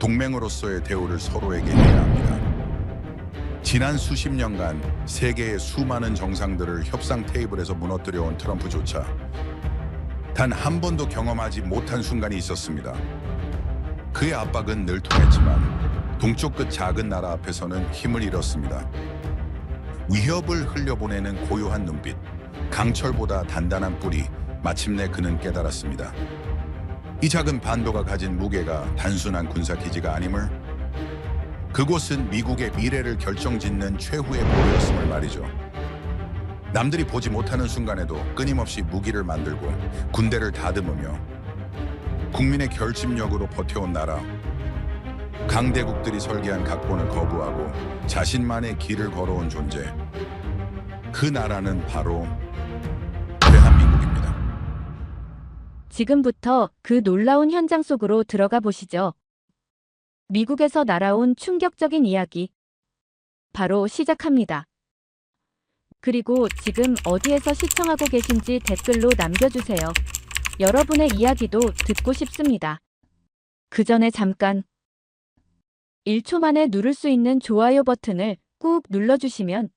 동맹으로서의 대우를 서로에게 해야 합니다. 지난 수십 년간 세계의 수많은 정상들을 협상 테이블에서 무너뜨려온 트럼프조차 단 한 번도 경험하지 못한 순간이 있었습니다. 그의 압박은 늘 통했지만 동쪽 끝 작은 나라 앞에서는 힘을 잃었습니다. 위협을 흘려보내는 고요한 눈빛, 강철보다 단단한 뿌리, 마침내 그는 깨달았습니다. 이 작은 반도가 가진 무게가 단순한 군사기지가 아님을, 그곳은 미국의 미래를 결정짓는 최후의 보루였음을 말이죠. 남들이 보지 못하는 순간에도 끊임없이 무기를 만들고 군대를 다듬으며 국민의 결집력으로 버텨온 나라, 강대국들이 설계한 각본을 거부하고 자신만의 길을 걸어온 존재, 그 나라는 바로 대한민국입니다. 지금부터 그 놀라운 현장 속으로 들어가 보시죠. 미국에서 날아온 충격적인 이야기. 바로 시작합니다. 그리고 지금 어디에서 시청하고 계신지 댓글로 남겨주세요. 여러분의 이야기도 듣고 싶습니다. 그 전에 잠깐 1초 만에 누를 수 있는 좋아요 버튼을 꾹 눌러주시면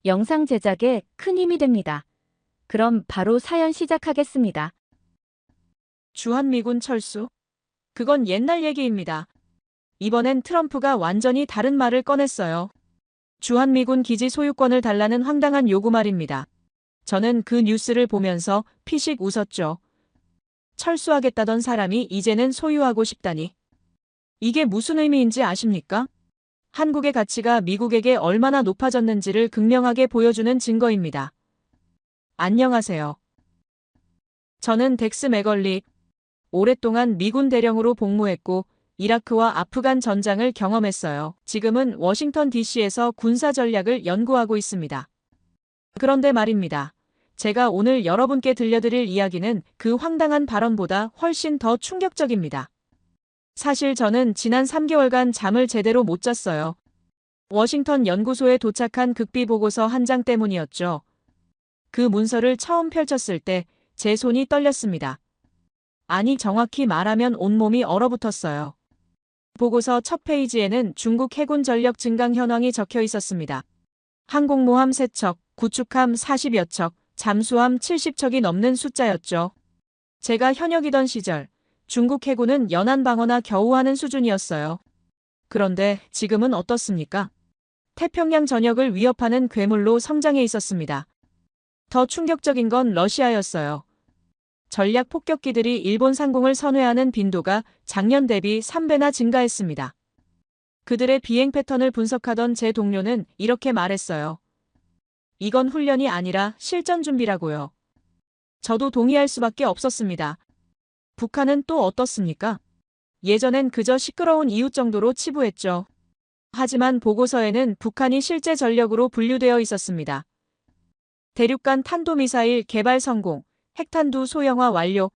영상 제작에 큰 힘이 됩니다. 그럼 바로 사연 시작하겠습니다. 주한미군 철수? 그건 옛날 얘기입니다. 이번엔 트럼프가 완전히 다른 말을 꺼냈어요. 주한미군 기지 소유권을 달라는 황당한 요구 말입니다. 저는 그 뉴스를 보면서 피식 웃었죠. 철수하겠다던 사람이 이제는 소유하고 싶다니. 이게 무슨 의미인지 아십니까? 한국의 가치가 미국에게 얼마나 높아졌는지를 극명하게 보여주는 증거입니다. 안녕하세요. 저는 덱스 맥걸리. 오랫동안 미군 대령으로 복무했고 이라크와 아프간 전장을 경험했어요. 지금은 워싱턴 DC에서 군사 전략을 연구하고 있습니다. 그런데 말입니다. 제가 오늘 여러분께 들려드릴 이야기는 그 황당한 발언보다 훨씬 더 충격적입니다. 사실 저는 지난 3개월간 잠을 제대로 못 잤어요. 워싱턴 연구소에 도착한 극비 보고서 한 장 때문이었죠. 그 문서를 처음 펼쳤을 때 제 손이 떨렸습니다. 아니, 정확히 말하면 온몸이 얼어붙었어요. 보고서 첫 페이지에는 중국 해군 전력 증강 현황이 적혀 있었습니다. 항공모함 3척, 구축함 40여 척, 잠수함 70척이 넘는 숫자였죠. 제가 현역이던 시절 중국 해군은 연안 방어나 겨우 하는 수준이었어요. 그런데 지금은 어떻습니까? 태평양 전역을 위협하는 괴물로 성장해 있었습니다. 더 충격적인 건 러시아였어요. 전략 폭격기들이 일본 상공을 선회하는 빈도가 작년 대비 3배나 증가했습니다. 그들의 비행 패턴을 분석하던 제 동료는 이렇게 말했어요. 이건 훈련이 아니라 실전 준비라고요. 저도 동의할 수밖에 없었습니다. 북한은 또 어떻습니까? 예전엔 그저 시끄러운 이웃 정도로 치부했죠. 하지만 보고서에는 북한이 실제 전력으로 분류되어 있었습니다. 대륙간 탄도미사일 개발 성공, 핵탄두 소형화 완료,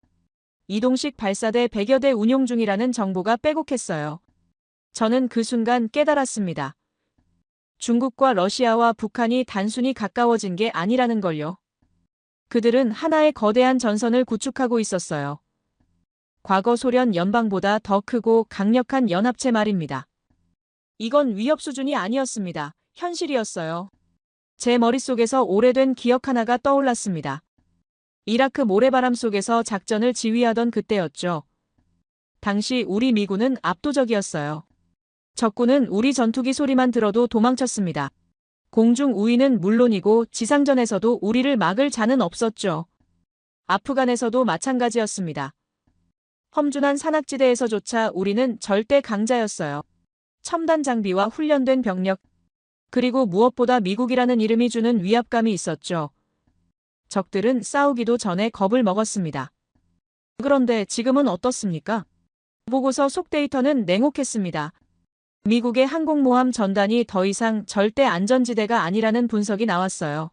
이동식 발사대 100여 대 운용 중이라는 정보가 빼곡했어요. 저는 그 순간 깨달았습니다. 중국과 러시아와 북한이 단순히 가까워진 게 아니라는 걸요. 그들은 하나의 거대한 전선을 구축하고 있었어요. 과거 소련 연방보다 더 크고 강력한 연합체 말입니다. 이건 위협 수준이 아니었습니다. 현실이었어요. 제 머릿속에서 오래된 기억 하나가 떠올랐습니다. 이라크 모래바람 속에서 작전을 지휘하던 그때였죠. 당시 우리 미군은 압도적이었어요. 적군은 우리 전투기 소리만 들어도 도망쳤습니다. 공중 우위는 물론이고 지상전에서도 우리를 막을 자는 없었죠. 아프간에서도 마찬가지였습니다. 험준한 산악지대에서조차 우리는 절대 강자였어요. 첨단 장비와 훈련된 병력, 그리고 무엇보다 미국이라는 이름이 주는 위압감이 있었죠. 적들은 싸우기도 전에 겁을 먹었습니다. 그런데 지금은 어떻습니까? 보고서 속 데이터는 냉혹했습니다. 미국의 항공모함 전단이 더 이상 절대 안전지대가 아니라는 분석이 나왔어요.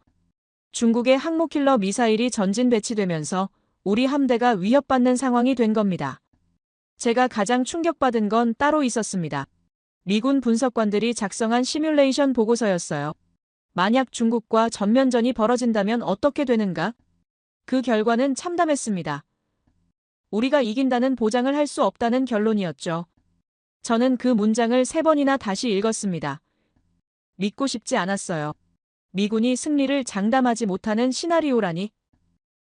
중국의 항모킬러 미사일이 전진 배치되면서 우리 함대가 위협받는 상황이 된 겁니다. 제가 가장 충격받은 건 따로 있었습니다. 미군 분석관들이 작성한 시뮬레이션 보고서였어요. 만약 중국과 전면전이 벌어진다면 어떻게 되는가? 그 결과는 참담했습니다. 우리가 이긴다는 보장을 할 수 없다는 결론이었죠. 저는 그 문장을 3번이나 다시 읽었습니다. 믿고 싶지 않았어요. 미군이 승리를 장담하지 못하는 시나리오라니.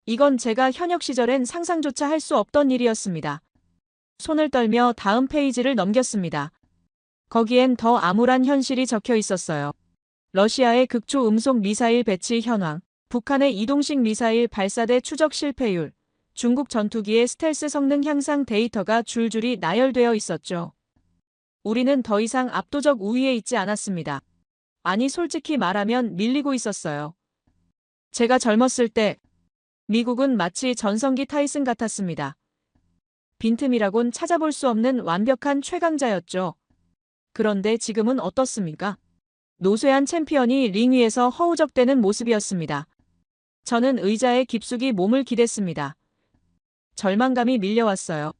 이건 제가 현역 시절엔 상상조차 할 수 없던 일이었습니다. 손을 떨며 다음 페이지를 넘겼습니다. 거기엔 더 암울한 현실이 적혀 있었어요. 러시아의 극초 음속 미사일 배치 현황, 북한의 이동식 미사일 발사대 추적 실패율, 중국 전투기의 스텔스 성능 향상 데이터가 줄줄이 나열되어 있었죠. 우리는 더 이상 압도적 우위에 있지 않았습니다. 아니, 솔직히 말하면 밀리고 있었어요. 제가 젊었을 때 미국은 마치 전성기 타이슨 같았습니다. 빈틈이라곤 찾아볼 수 없는 완벽한 최강자였죠. 그런데 지금은 어떻습니까? 노쇠한 챔피언이 링 위에서 허우적대는 모습이었습니다. 저는 의자에 깊숙이 몸을 기댔습니다. 절망감이 밀려왔어요.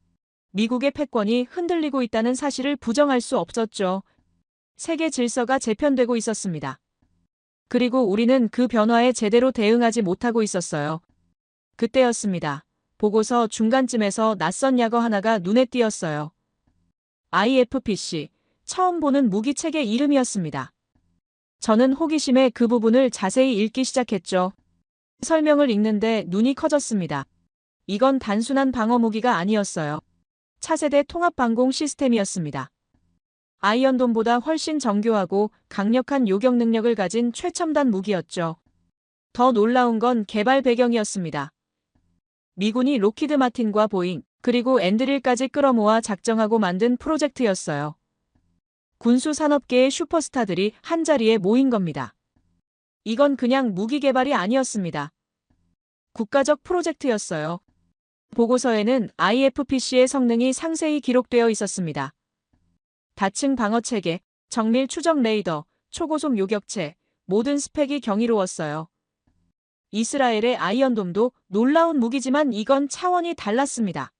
미국의 패권이 흔들리고 있다는 사실을 부정할 수 없었죠. 세계 질서가 재편되고 있었습니다. 그리고 우리는 그 변화에 제대로 대응하지 못하고 있었어요. 그때였습니다. 보고서 중간쯤에서 낯선 약어 하나가 눈에 띄었어요. IFPC, 처음 보는 무기체계 이름이었습니다. 저는 호기심에 그 부분을 자세히 읽기 시작했죠. 설명을 읽는데 눈이 커졌습니다. 이건 단순한 방어 무기가 아니었어요. 차세대 통합 방공 시스템이었습니다. 아이언돔보다 훨씬 정교하고 강력한 요격 능력을 가진 최첨단 무기였죠. 더 놀라운 건 개발 배경이었습니다. 미군이 로키드 마틴과 보잉, 그리고 앤드릴까지 끌어모아 작정하고 만든 프로젝트였어요. 군수 산업계의 슈퍼스타들이 한자리에 모인 겁니다. 이건 그냥 무기 개발이 아니었습니다. 국가적 프로젝트였어요. 보고서에는 IFPC의 성능이 상세히 기록되어 있었습니다. 다층 방어체계, 정밀 추적 레이더, 초고속 요격체, 모든 스펙이 경이로웠어요. 이스라엘의 아이언돔도 놀라운 무기지만 이건 차원이 달랐습니다.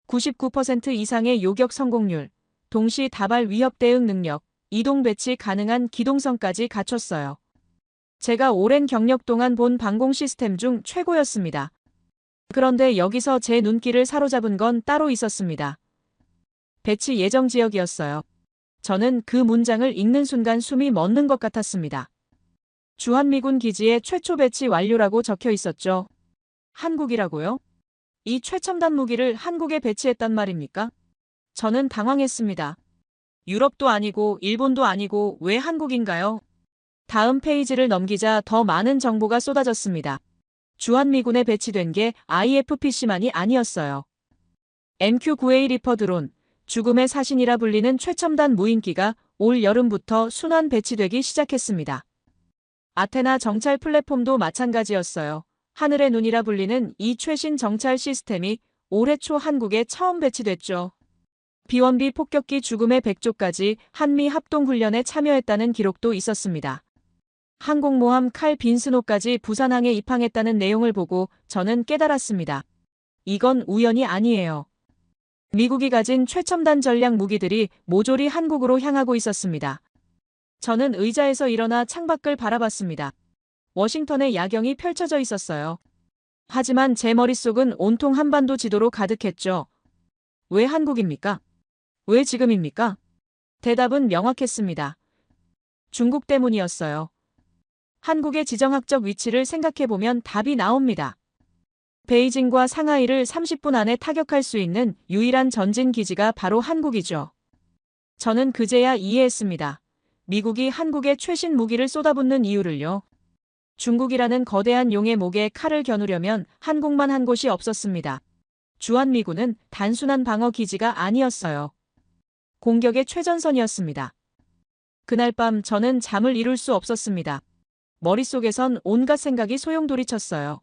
99% 이상의 요격 성공률, 동시 다발 위협 대응 능력, 이동 배치 가능한 기동성까지 갖췄어요. 제가 오랜 경력 동안 본 방공 시스템 중 최고였습니다. 그런데 여기서 제 눈길을 사로잡은 건 따로 있었습니다. 배치 예정 지역이었어요. 저는 그 문장을 읽는 순간 숨이 멎는 것 같았습니다. 주한미군 기지에 최초 배치 완료라고 적혀 있었죠. 한국이라고요? 이 최첨단 무기를 한국에 배치했단 말입니까? 저는 당황했습니다. 유럽도 아니고 일본도 아니고 왜 한국인가요? 다음 페이지를 넘기자 더 많은 정보가 쏟아졌습니다. 주한미군에 배치된 게 IFPC만이 아니었어요. MQ-9A 리퍼 드론, 죽음의 사신이라 불리는 최첨단 무인기가 올 여름부터 순환 배치되기 시작했습니다. 아테나 정찰 플랫폼도 마찬가지였어요. 하늘의 눈이라 불리는 이 최신 정찰 시스템이 올해 초 한국에 처음 배치됐죠. 비원비 폭격기 죽음의 백조까지 한미 합동훈련에 참여했다는 기록도 있었습니다. 항공모함 칼 빈스노까지 부산항에 입항했다는 내용을 보고 저는 깨달았습니다. 이건 우연이 아니에요. 미국이 가진 최첨단 전략 무기들이 모조리 한국으로 향하고 있었습니다. 저는 의자에서 일어나 창밖을 바라봤습니다. 워싱턴의 야경이 펼쳐져 있었어요. 하지만 제 머릿속은 온통 한반도 지도로 가득했죠. 왜 한국입니까? 왜 지금입니까? 대답은 명확했습니다. 중국 때문이었어요. 한국의 지정학적 위치를 생각해보면 답이 나옵니다. 베이징과 상하이를 30분 안에 타격할 수 있는 유일한 전진 기지가 바로 한국이죠. 저는 그제야 이해했습니다. 미국이 한국에 최신 무기를 쏟아붓는 이유를요. 중국이라는 거대한 용의 목에 칼을 겨누려면 한국만 한 곳이 없었습니다. 주한미군은 단순한 방어 기지가 아니었어요. 공격의 최전선이었습니다. 그날 밤 저는 잠을 이룰 수 없었습니다. 머릿속에선 온갖 생각이 소용돌이쳤어요.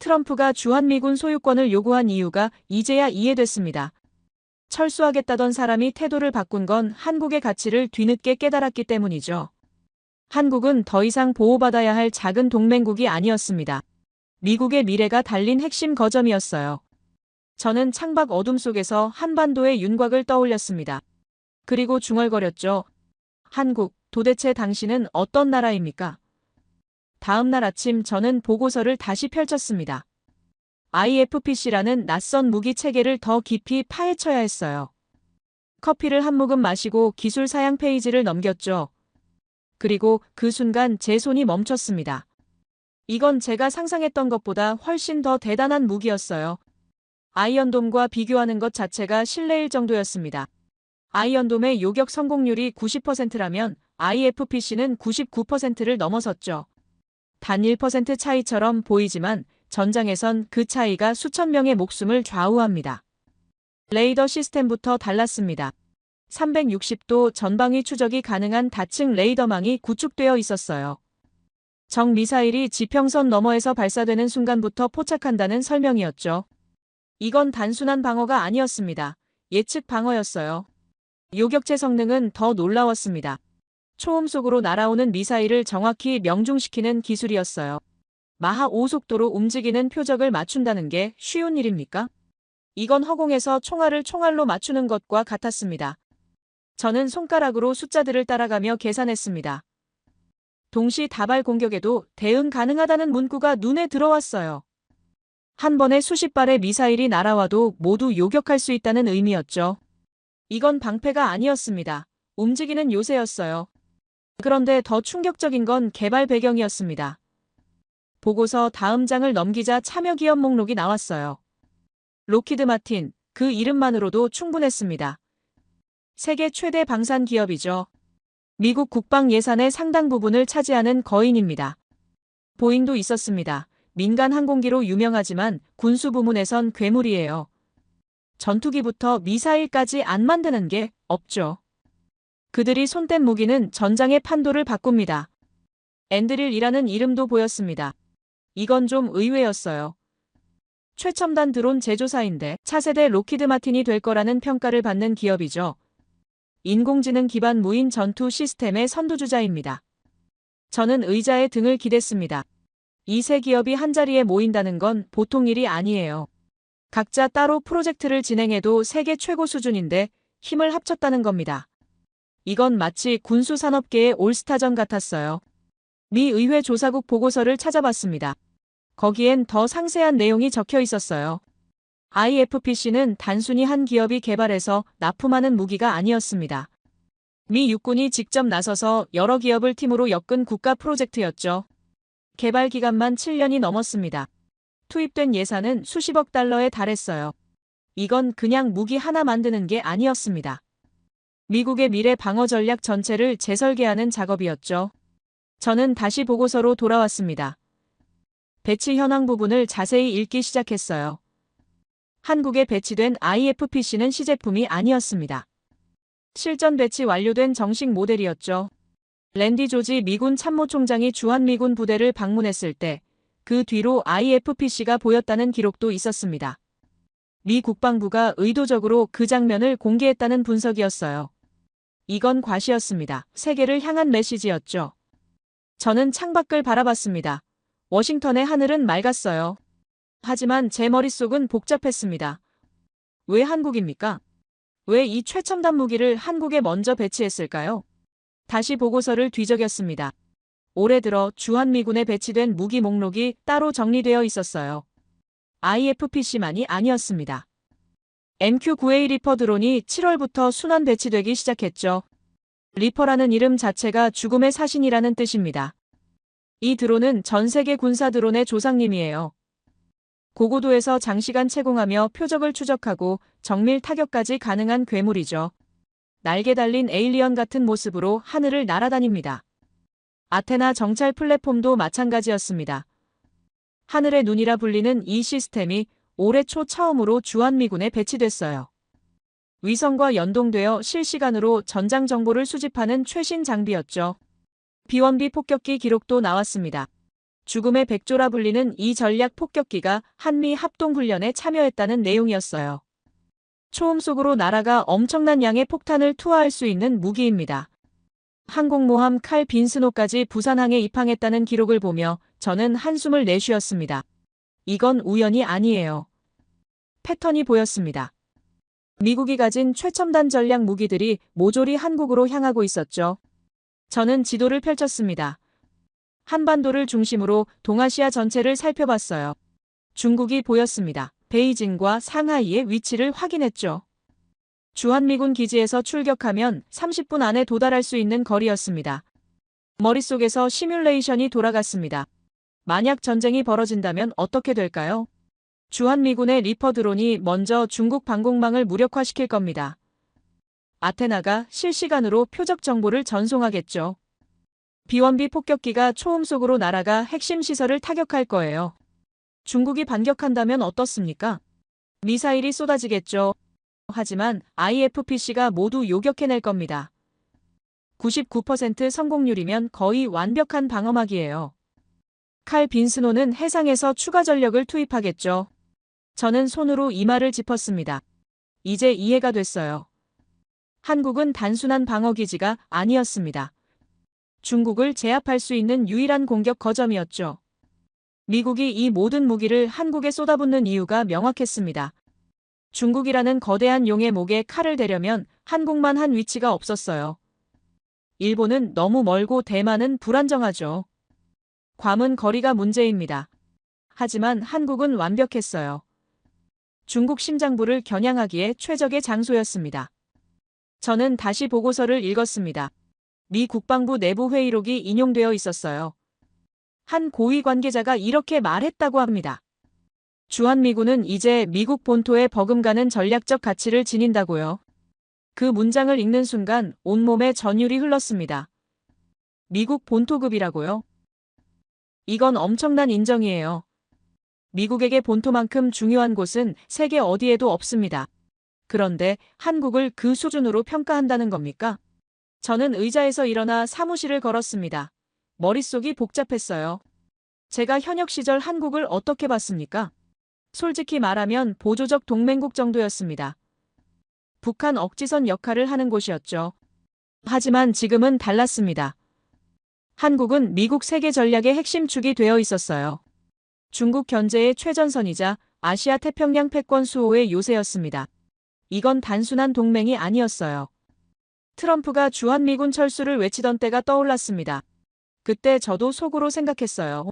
트럼프가 주한미군 소유권을 요구한 이유가 이제야 이해됐습니다. 철수하겠다던 사람이 태도를 바꾼 건 한국의 가치를 뒤늦게 깨달았기 때문이죠. 한국은 더 이상 보호받아야 할 작은 동맹국이 아니었습니다. 미국의 미래가 달린 핵심 거점이었어요. 저는 창밖 어둠 속에서 한반도의 윤곽을 떠올렸습니다. 그리고 중얼거렸죠. 한국, 도대체 당신은 어떤 나라입니까? 다음 날 아침 저는 보고서를 다시 펼쳤습니다. IFPC라는 낯선 무기 체계를 더 깊이 파헤쳐야 했어요. 커피를 한 모금 마시고 기술 사양 페이지를 넘겼죠. 그리고 그 순간 제 손이 멈췄습니다. 이건 제가 상상했던 것보다 훨씬 더 대단한 무기였어요. 아이언돔과 비교하는 것 자체가 실례일 정도였습니다. 아이언돔의 요격 성공률이 90%라면 IFPC는 99%를 넘어섰죠. 단 1% 차이처럼 보이지만 전장에선 그 차이가 수천 명의 목숨을 좌우합니다. 레이더 시스템부터 달랐습니다. 360도 전방위 추적이 가능한 다층 레이더망이 구축되어 있었어요. 적 미사일이 지평선 너머에서 발사되는 순간부터 포착한다는 설명이었죠. 이건 단순한 방어가 아니었습니다. 예측 방어였어요. 요격체 성능은 더 놀라웠습니다. 초음 속으로 날아오는 미사일을 정확히 명중시키는 기술이었어요. 마하 5 속도로 움직이는 표적을 맞춘다는 게 쉬운 일입니까? 이건 허공에서 총알을 총알로 맞추는 것과 같았습니다. 저는 손가락으로 숫자들을 따라가며 계산했습니다. 동시 다발 공격에도 대응 가능하다는 문구가 눈에 들어왔어요. 한 번에 수십 발의 미사일이 날아와도 모두 요격할 수 있다는 의미였죠. 이건 방패가 아니었습니다. 움직이는 요새였어요. 그런데 더 충격적인 건 개발 배경이었습니다. 보고서 다음 장을 넘기자 참여 기업 목록이 나왔어요. 록히드 마틴, 그 이름만으로도 충분했습니다. 세계 최대 방산 기업이죠. 미국 국방 예산의 상당 부분을 차지하는 거인입니다. 보잉도 있었습니다. 민간 항공기로 유명하지만 군수 부문에선 괴물이에요. 전투기부터 미사일까지 안 만드는 게 없죠. 그들이 손댄 무기는 전장의 판도를 바꿉니다. 엔드릴이라는 이름도 보였습니다. 이건 좀 의외였어요. 최첨단 드론 제조사인데 차세대 록히드 마틴이 될 거라는 평가를 받는 기업이죠. 인공지능 기반 무인 전투 시스템의 선두주자입니다. 저는 의자에 등을 기댔습니다. 이 세 기업이 한자리에 모인다는 건 보통 일이 아니에요. 각자 따로 프로젝트를 진행해도 세계 최고 수준인데 힘을 합쳤다는 겁니다. 이건 마치 군수산업계의 올스타전 같았어요. 미 의회 조사국 보고서를 찾아봤습니다. 거기엔 더 상세한 내용이 적혀 있었어요. IFPC는 단순히 한 기업이 개발해서 납품하는 무기가 아니었습니다. 미 육군이 직접 나서서 여러 기업을 팀으로 엮은 국가 프로젝트였죠. 개발 기간만 7년이 넘었습니다. 투입된 예산은 수십억 달러에 달했어요. 이건 그냥 무기 하나 만드는 게 아니었습니다. 미국의 미래 방어 전략 전체를 재설계하는 작업이었죠. 저는 다시 보고서로 돌아왔습니다. 배치 현황 부분을 자세히 읽기 시작했어요. 한국에 배치된 IFPC는 시제품이 아니었습니다. 실전 배치 완료된 정식 모델이었죠. 랜디 조지 미군 참모총장이 주한미군 부대를 방문했을 때 그 뒤로 IFPC가 보였다는 기록도 있었습니다. 미 국방부가 의도적으로 그 장면을 공개했다는 분석이었어요. 이건 과시였습니다. 세계를 향한 메시지였죠. 저는 창밖을 바라봤습니다. 워싱턴의 하늘은 맑았어요. 하지만 제 머릿속은 복잡했습니다. 왜 한국입니까? 왜 이 최첨단 무기를 한국에 먼저 배치했을까요? 다시 보고서를 뒤적였습니다. 올해 들어 주한미군에 배치된 무기 목록이 따로 정리되어 있었어요. IFPC만이 아니었습니다. MQ-9A 리퍼 드론이 7월부터 순환 배치되기 시작했죠. 리퍼라는 이름 자체가 죽음의 사신이라는 뜻입니다. 이 드론은 전 세계 군사 드론의 조상님이에요. 고고도에서 장시간 채공하며 표적을 추적하고 정밀 타격까지 가능한 괴물이죠. 날개 달린 에일리언 같은 모습으로 하늘을 날아다닙니다. 아테나 정찰 플랫폼도 마찬가지였습니다. 하늘의 눈이라 불리는 이 시스템이 올해 초 처음으로 주한미군에 배치됐어요. 위성과 연동되어 실시간으로 전장 정보를 수집하는 최신 장비였죠. B-1B 폭격기 기록도 나왔습니다. 죽음의 백조라 불리는 이 전략 폭격기가 한미 합동훈련에 참여했다는 내용이었어요. 초음 속으로 날아가 엄청난 양의 폭탄을 투하할 수 있는 무기입니다. 항공모함 칼 빈스노까지 부산항에 입항했다는 기록을 보며 저는 한숨을 내쉬었습니다. 이건 우연이 아니에요. 패턴이 보였습니다. 미국이 가진 최첨단 전략 무기들이 모조리 한국으로 향하고 있었죠. 저는 지도를 펼쳤습니다. 한반도를 중심으로 동아시아 전체를 살펴봤어요. 중국이 보였습니다. 베이징과 상하이의 위치를 확인했죠. 주한미군 기지에서 출격하면 30분 안에 도달할 수 있는 거리였습니다. 머릿속에서 시뮬레이션이 돌아갔습니다. 만약 전쟁이 벌어진다면 어떻게 될까요? 주한미군의 리퍼 드론이 먼저 중국 방공망을 무력화시킬 겁니다. 아테나가 실시간으로 표적 정보를 전송하겠죠. 비원비 폭격기가 초음속으로 날아가 핵심 시설을 타격할 거예요. 중국이 반격한다면 어떻습니까? 미사일이 쏟아지겠죠. 하지만 IFPC가 모두 요격해낼 겁니다. 99% 성공률이면 거의 완벽한 방어막이에요. 칼 빈스노는 해상에서 추가 전력을 투입하겠죠. 저는 손으로 이마를 짚었습니다. 이제 이해가 됐어요. 한국은 단순한 방어기지가 아니었습니다. 중국을 제압할 수 있는 유일한 공격 거점이었죠. 미국이 이 모든 무기를 한국에 쏟아붓는 이유가 명확했습니다. 중국이라는 거대한 용의 목에 칼을 대려면 한국만 한 위치가 없었어요. 일본은 너무 멀고 대만은 불안정하죠. 괌은 거리가 문제입니다. 하지만 한국은 완벽했어요. 중국 심장부를 겨냥하기에 최적의 장소였습니다. 저는 다시 보고서를 읽었습니다. 미 국방부 내부 회의록이 인용되어 있었어요. 한 고위 관계자가 이렇게 말했다고 합니다. 주한미군은 이제 미국 본토에 버금가는 전략적 가치를 지닌다고요. 그 문장을 읽는 순간 온몸에 전율이 흘렀습니다. 미국 본토급이라고요? 이건 엄청난 인정이에요. 미국에게 본토만큼 중요한 곳은 세계 어디에도 없습니다. 그런데 한국을 그 수준으로 평가한다는 겁니까? 저는 의자에서 일어나 사무실을 걸었습니다. 머릿속이 복잡했어요. 제가 현역 시절 한국을 어떻게 봤습니까? 솔직히 말하면 보조적 동맹국 정도였습니다. 북한 억지선 역할을 하는 곳이었죠. 하지만 지금은 달랐습니다. 한국은 미국 세계 전략의 핵심 축이 되어 있었어요. 중국 견제의 최전선이자 아시아 태평양 패권 수호의 요새였습니다. 이건 단순한 동맹이 아니었어요. 트럼프가 주한미군 철수를 외치던 때가 떠올랐습니다. 그때 저도 속으로 생각했어요.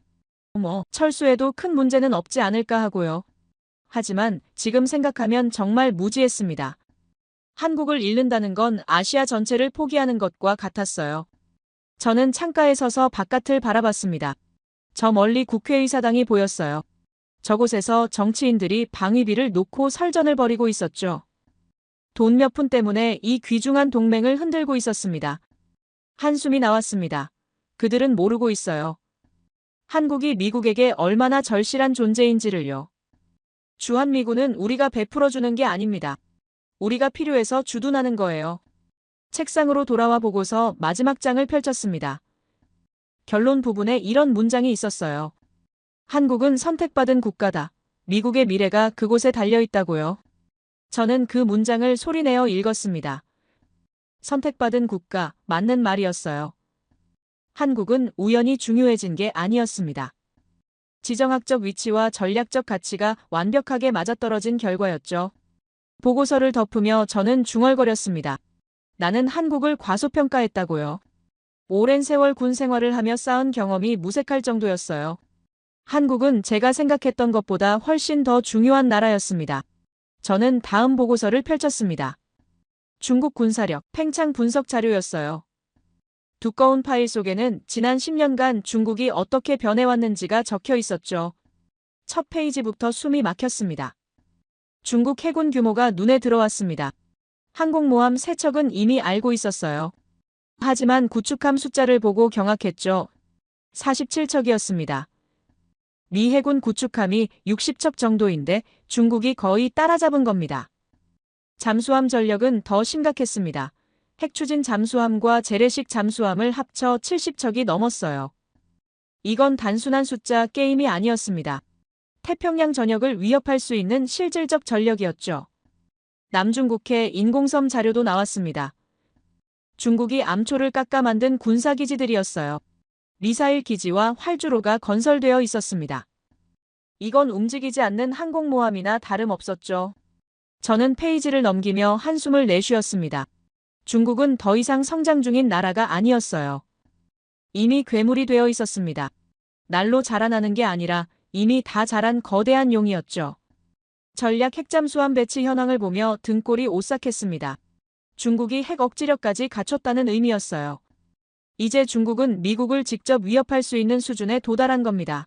철수에도 큰 문제는 없지 않을까 하고요. 하지만 지금 생각하면 정말 무지했습니다. 한국을 잃는다는 건 아시아 전체를 포기하는 것과 같았어요. 저는 창가에 서서 바깥을 바라봤습니다. 저 멀리 국회의사당이 보였어요. 저곳에서 정치인들이 방위비를 놓고 설전을 벌이고 있었죠. 돈 몇 푼 때문에 이 귀중한 동맹을 흔들고 있었습니다. 한숨이 나왔습니다. 그들은 모르고 있어요. 한국이 미국에게 얼마나 절실한 존재인지를요. 주한미군은 우리가 베풀어주는 게 아닙니다. 우리가 필요해서 주둔하는 거예요. 책상으로 돌아와 보고서 마지막 장을 펼쳤습니다. 결론 부분에 이런 문장이 있었어요. 한국은 선택받은 국가다. 미국의 미래가 그곳에 달려있다고요. 저는 그 문장을 소리내어 읽었습니다. 선택받은 국가, 맞는 말이었어요. 한국은 우연히 중요해진 게 아니었습니다. 지정학적 위치와 전략적 가치가 완벽하게 맞아떨어진 결과였죠. 보고서를 덮으며 저는 중얼거렸습니다. 나는 한국을 과소평가했다고요. 오랜 세월 군 생활을 하며 쌓은 경험이 무색할 정도였어요. 한국은 제가 생각했던 것보다 훨씬 더 중요한 나라였습니다. 저는 다음 보고서를 펼쳤습니다. 중국 군사력, 팽창 분석 자료였어요. 두꺼운 파일 속에는 지난 10년간 중국이 어떻게 변해왔는지가 적혀 있었죠. 첫 페이지부터 숨이 막혔습니다. 중국 해군 규모가 눈에 들어왔습니다. 항공모함 3척은 이미 알고 있었어요. 하지만 구축함 숫자를 보고 경악했죠. 47척이었습니다. 미 해군 구축함이 60척 정도인데 중국이 거의 따라잡은 겁니다. 잠수함 전력은 더 심각했습니다. 핵추진 잠수함과 재래식 잠수함을 합쳐 70척이 넘었어요. 이건 단순한 숫자 게임이 아니었습니다. 태평양 전역을 위협할 수 있는 실질적 전력이었죠. 남중국해 인공섬 자료도 나왔습니다. 중국이 암초를 깎아 만든 군사기지들이었어요. 미사일 기지와 활주로가 건설되어 있었습니다. 이건 움직이지 않는 항공모함이나 다름없었죠. 저는 페이지를 넘기며 한숨을 내쉬었습니다. 중국은 더 이상 성장 중인 나라가 아니었어요. 이미 괴물이 되어 있었습니다. 날로 자라나는 게 아니라 이미 다 자란 거대한 용이었죠. 전략 핵잠수함 배치 현황을 보며 등골이 오싹했습니다. 중국이 핵 억지력까지 갖췄다는 의미였어요. 이제 중국은 미국을 직접 위협할 수 있는 수준에 도달한 겁니다.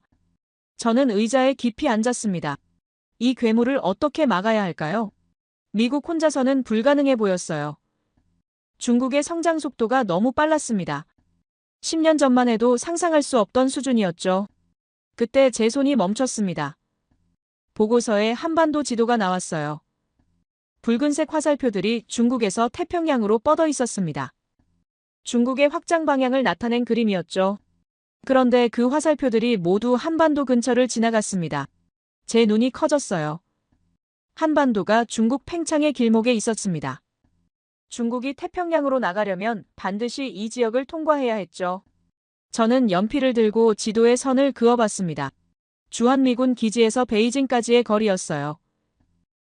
저는 의자에 깊이 앉았습니다. 이 괴물을 어떻게 막아야 할까요? 미국 혼자서는 불가능해 보였어요. 중국의 성장 속도가 너무 빨랐습니다. 10년 전만 해도 상상할 수 없던 수준이었죠. 그때 제 손이 멈췄습니다. 보고서에 한반도 지도가 나왔어요. 붉은색 화살표들이 중국에서 태평양으로 뻗어 있었습니다. 중국의 확장 방향을 나타낸 그림이었죠. 그런데 그 화살표들이 모두 한반도 근처를 지나갔습니다. 제 눈이 커졌어요. 한반도가 중국 팽창의 길목에 있었습니다. 중국이 태평양으로 나가려면 반드시 이 지역을 통과해야 했죠. 저는 연필을 들고 지도에 선을 그어봤습니다. 주한미군 기지에서 베이징까지의 거리였어요.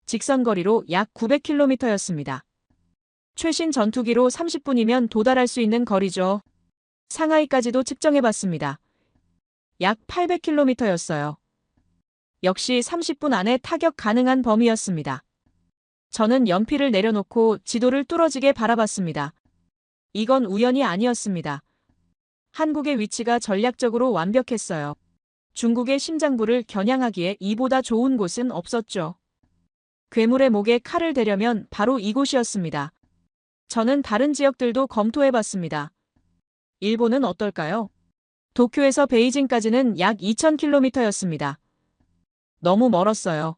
직선거리로 약 900km였습니다. 최신 전투기로 30분이면 도달할 수 있는 거리죠. 상하이까지도 측정해봤습니다. 약 800km였어요. 역시 30분 안에 타격 가능한 범위였습니다. 저는 연필을 내려놓고 지도를 뚫어지게 바라봤습니다. 이건 우연이 아니었습니다. 한국의 위치가 전략적으로 완벽했어요. 중국의 심장부를 겨냥하기에 이보다 좋은 곳은 없었죠. 괴물의 목에 칼을 대려면 바로 이곳이었습니다. 저는 다른 지역들도 검토해봤습니다. 일본은 어떨까요? 도쿄에서 베이징까지는 약 2000km였습니다. 너무 멀었어요.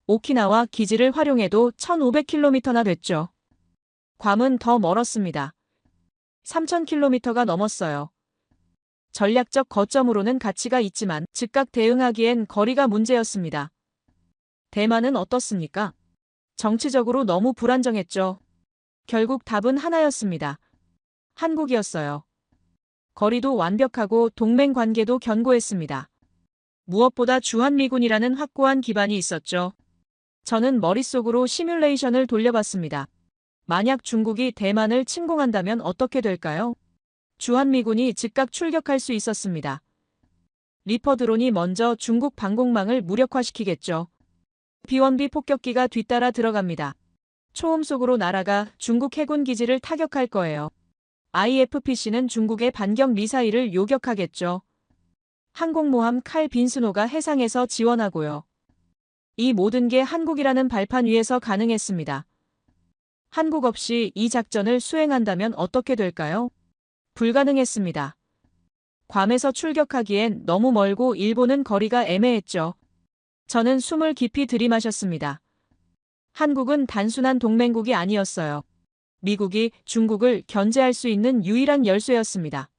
오키나와 기지를 활용해도 1500km나 됐죠. 괌은 더 멀었습니다. 3000km가 넘었어요. 전략적 거점으로는 가치가 있지만 즉각 대응하기엔 거리가 문제였습니다. 대만은 어떻습니까? 정치적으로 너무 불안정했죠. 결국 답은 하나였습니다. 한국이었어요. 거리도 완벽하고 동맹 관계도 견고했습니다. 무엇보다 주한미군이라는 확고한 기반이 있었죠. 저는 머릿속으로 시뮬레이션을 돌려봤습니다. 만약 중국이 대만을 침공한다면 어떻게 될까요? 주한미군이 즉각 출격할 수 있었습니다. 리퍼 드론이 먼저 중국 방공망을 무력화시키겠죠. B-1B 폭격기가 뒤따라 들어갑니다. 초음 속으로 날아가 중국 해군 기지를 타격할 거예요. IFPC는 중국의 반격 미사일을 요격하겠죠. 항공모함 칼 빈스노가 해상에서 지원하고요. 이 모든 게 한국이라는 발판 위에서 가능했습니다. 한국 없이 이 작전을 수행한다면 어떻게 될까요? 불가능했습니다. 괌에서 출격하기엔 너무 멀고 일본은 거리가 애매했죠. 저는 숨을 깊이 들이마셨습니다. 한국은 단순한 동맹국이 아니었어요. 미국이 중국을 견제할 수 있는 유일한 열쇠였습니다.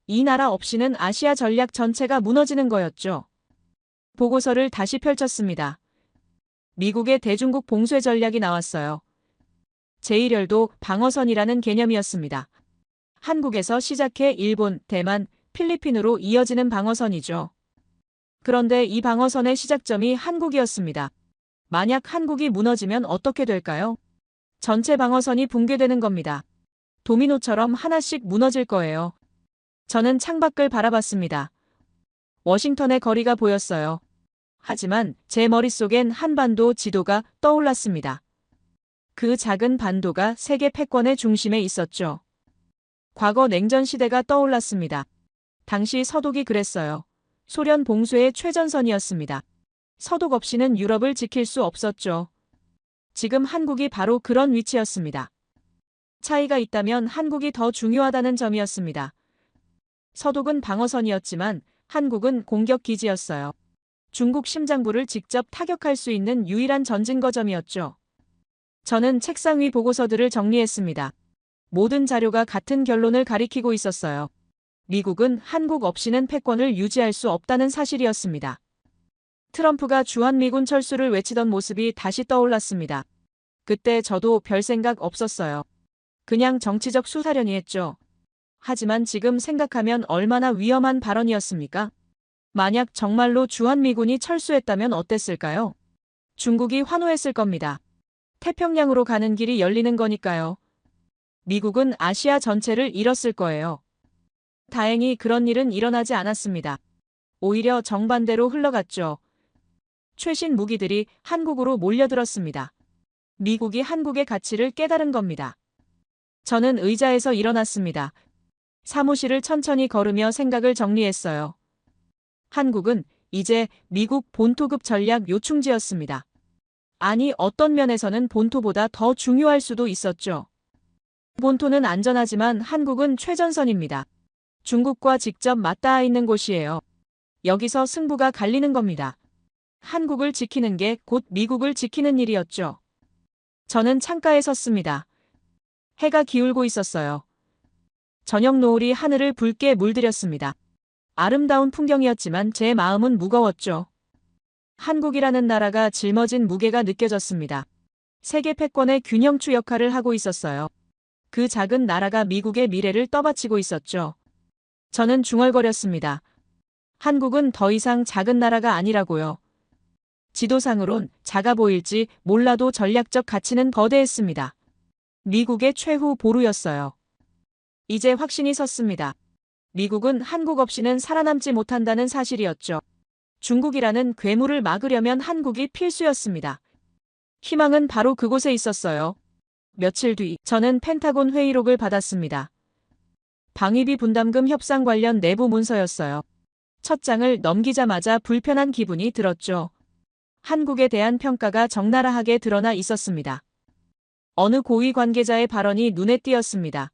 이 나라 없이는 아시아 전략 전체가 무너지는 거였죠. 보고서를 다시 펼쳤습니다. 미국의 대중국 봉쇄 전략이 나왔어요. 제1열도 방어선이라는 개념이었습니다. 한국에서 시작해 일본, 대만, 필리핀으로 이어지는 방어선이죠. 그런데 이 방어선의 시작점이 한국이었습니다. 만약 한국이 무너지면 어떻게 될까요? 전체 방어선이 붕괴되는 겁니다. 도미노처럼 하나씩 무너질 거예요. 저는 창밖을 바라봤습니다. 워싱턴의 거리가 보였어요. 하지만 제 머릿속엔 한반도 지도가 떠올랐습니다. 그 작은 반도가 세계 패권의 중심에 있었죠. 과거 냉전 시대가 떠올랐습니다. 당시 서독이 그랬어요. 소련 봉쇄의 최전선이었습니다. 서독 없이는 유럽을 지킬 수 없었죠. 지금 한국이 바로 그런 위치였습니다. 차이가 있다면 한국이 더 중요하다는 점이었습니다. 서독은 방어선이었지만 한국은 공격기지였어요. 중국 심장부를 직접 타격할 수 있는 유일한 전진 거점이었죠. 저는 책상 위 보고서들을 정리했습니다. 모든 자료가 같은 결론을 가리키고 있었어요. 미국은 한국 없이는 패권을 유지할 수 없다는 사실이었습니다. 트럼프가 주한미군 철수를 외치던 모습이 다시 떠올랐습니다. 그때 저도 별 생각 없었어요. 그냥 정치적 수사려니 했죠. 하지만 지금 생각하면 얼마나 위험한 발언이었습니까? 만약 정말로 주한미군이 철수했다면 어땠을까요? 중국이 환호했을 겁니다. 태평양으로 가는 길이 열리는 거니까요. 미국은 아시아 전체를 잃었을 거예요. 다행히 그런 일은 일어나지 않았습니다. 오히려 정반대로 흘러갔죠. 최신 무기들이 한국으로 몰려들었습니다. 미국이 한국의 가치를 깨달은 겁니다. 저는 의자에서 일어났습니다. 사무실을 천천히 걸으며 생각을 정리했어요. 한국은 이제 미국 본토급 전략 요충지였습니다. 아니, 어떤 면에서는 본토보다 더 중요할 수도 있었죠. 본토는 안전하지만 한국은 최전선입니다. 중국과 직접 맞닿아 있는 곳이에요. 여기서 승부가 갈리는 겁니다. 한국을 지키는 게 곧 미국을 지키는 일이었죠. 저는 창가에 섰습니다. 해가 기울고 있었어요. 저녁 노을이 하늘을 붉게 물들였습니다. 아름다운 풍경이었지만 제 마음은 무거웠죠. 한국이라는 나라가 짊어진 무게가 느껴졌습니다. 세계 패권의 균형추 역할을 하고 있었어요. 그 작은 나라가 미국의 미래를 떠받치고 있었죠. 저는 중얼거렸습니다. 한국은 더 이상 작은 나라가 아니라고요. 지도상으론 작아 보일지 몰라도 전략적 가치는 거대했습니다. 미국의 최후 보루였어요. 이제 확신이 섰습니다. 미국은 한국 없이는 살아남지 못한다는 사실이었죠. 중국이라는 괴물을 막으려면 한국이 필수였습니다. 희망은 바로 그곳에 있었어요. 며칠 뒤 저는 펜타곤 회의록을 받았습니다. 방위비 분담금 협상 관련 내부 문서였어요. 첫 장을 넘기자마자 불편한 기분이 들었죠. 한국에 대한 평가가 적나라하게 드러나 있었습니다. 어느 고위 관계자의 발언이 눈에 띄었습니다.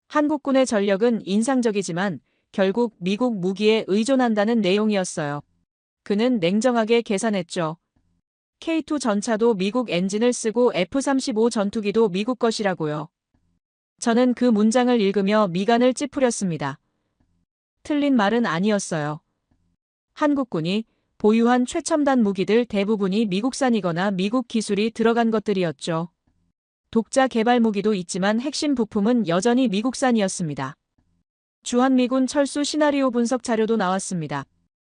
한국군의 전력은 인상적이지만 결국 미국 무기에 의존한다는 내용이었어요. 그는 냉정하게 계산했죠. K2 전차도 미국 엔진을 쓰고 F-35 전투기도 미국 것이라고요. 저는 그 문장을 읽으며 미간을 찌푸렸습니다. 틀린 말은 아니었어요. 한국군이 보유한 최첨단 무기들 대부분이 미국산이거나 미국 기술이 들어간 것들이었죠. 독자 개발 무기도 있지만 핵심 부품은 여전히 미국산이었습니다. 주한미군 철수 시나리오 분석 자료도 나왔습니다.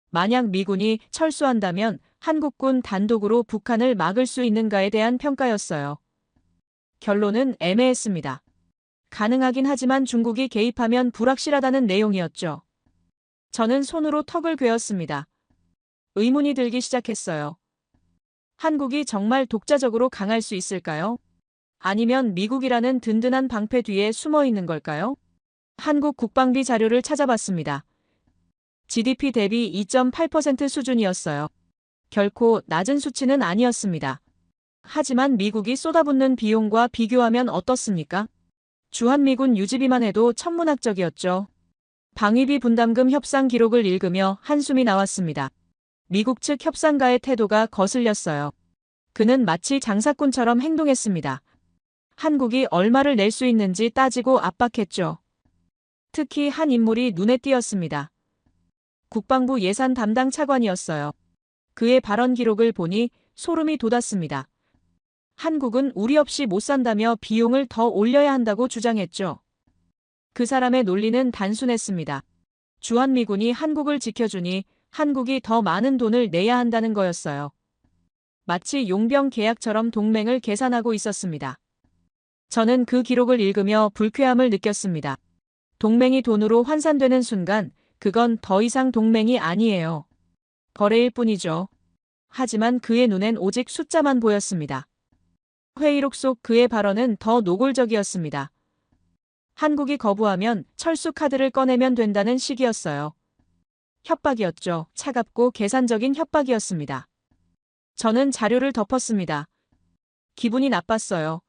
만약 미군이 철수한다면 한국군 단독으로 북한을 막을 수 있는가에 대한 평가였어요. 결론은 애매했습니다. 가능하긴 하지만 중국이 개입하면 불확실하다는 내용이었죠. 저는 손으로 턱을 괴었습니다. 의문이 들기 시작했어요. 한국이 정말 독자적으로 강할 수 있을까요? 아니면 미국이라는 든든한 방패 뒤에 숨어 있는 걸까요? 한국 국방비 자료를 찾아봤습니다. GDP 대비 2.8% 수준이었어요. 결코 낮은 수치는 아니었습니다. 하지만 미국이 쏟아붓는 비용과 비교하면 어떻습니까? 주한미군 유지비만 해도 천문학적이었죠. 방위비 분담금 협상 기록을 읽으며 한숨이 나왔습니다. 미국 측 협상가의 태도가 거슬렸어요. 그는 마치 장사꾼처럼 행동했습니다. 한국이 얼마를 낼 수 있는지 따지고 압박했죠. 특히 한 인물이 눈에 띄었습니다. 국방부 예산 담당 차관이었어요. 그의 발언 기록을 보니 소름이 돋았습니다. 한국은 우리 없이 못 산다며 비용을 더 올려야 한다고 주장했죠. 그 사람의 논리는 단순했습니다. 주한미군이 한국을 지켜주니 한국이 더 많은 돈을 내야 한다는 거였어요. 마치 용병 계약처럼 동맹을 계산하고 있었습니다. 저는 그 기록을 읽으며 불쾌함을 느꼈습니다. 동맹이 돈으로 환산되는 순간 그건 더 이상 동맹이 아니에요. 거래일 뿐이죠. 하지만 그의 눈엔 오직 숫자만 보였습니다. 회의록 속 그의 발언은 더 노골적이었습니다. 한국이 거부하면 철수 카드를 꺼내면 된다는 식이었어요. 협박이었죠. 차갑고 계산적인 협박이었습니다. 저는 자료를 덮었습니다. 기분이 나빴어요.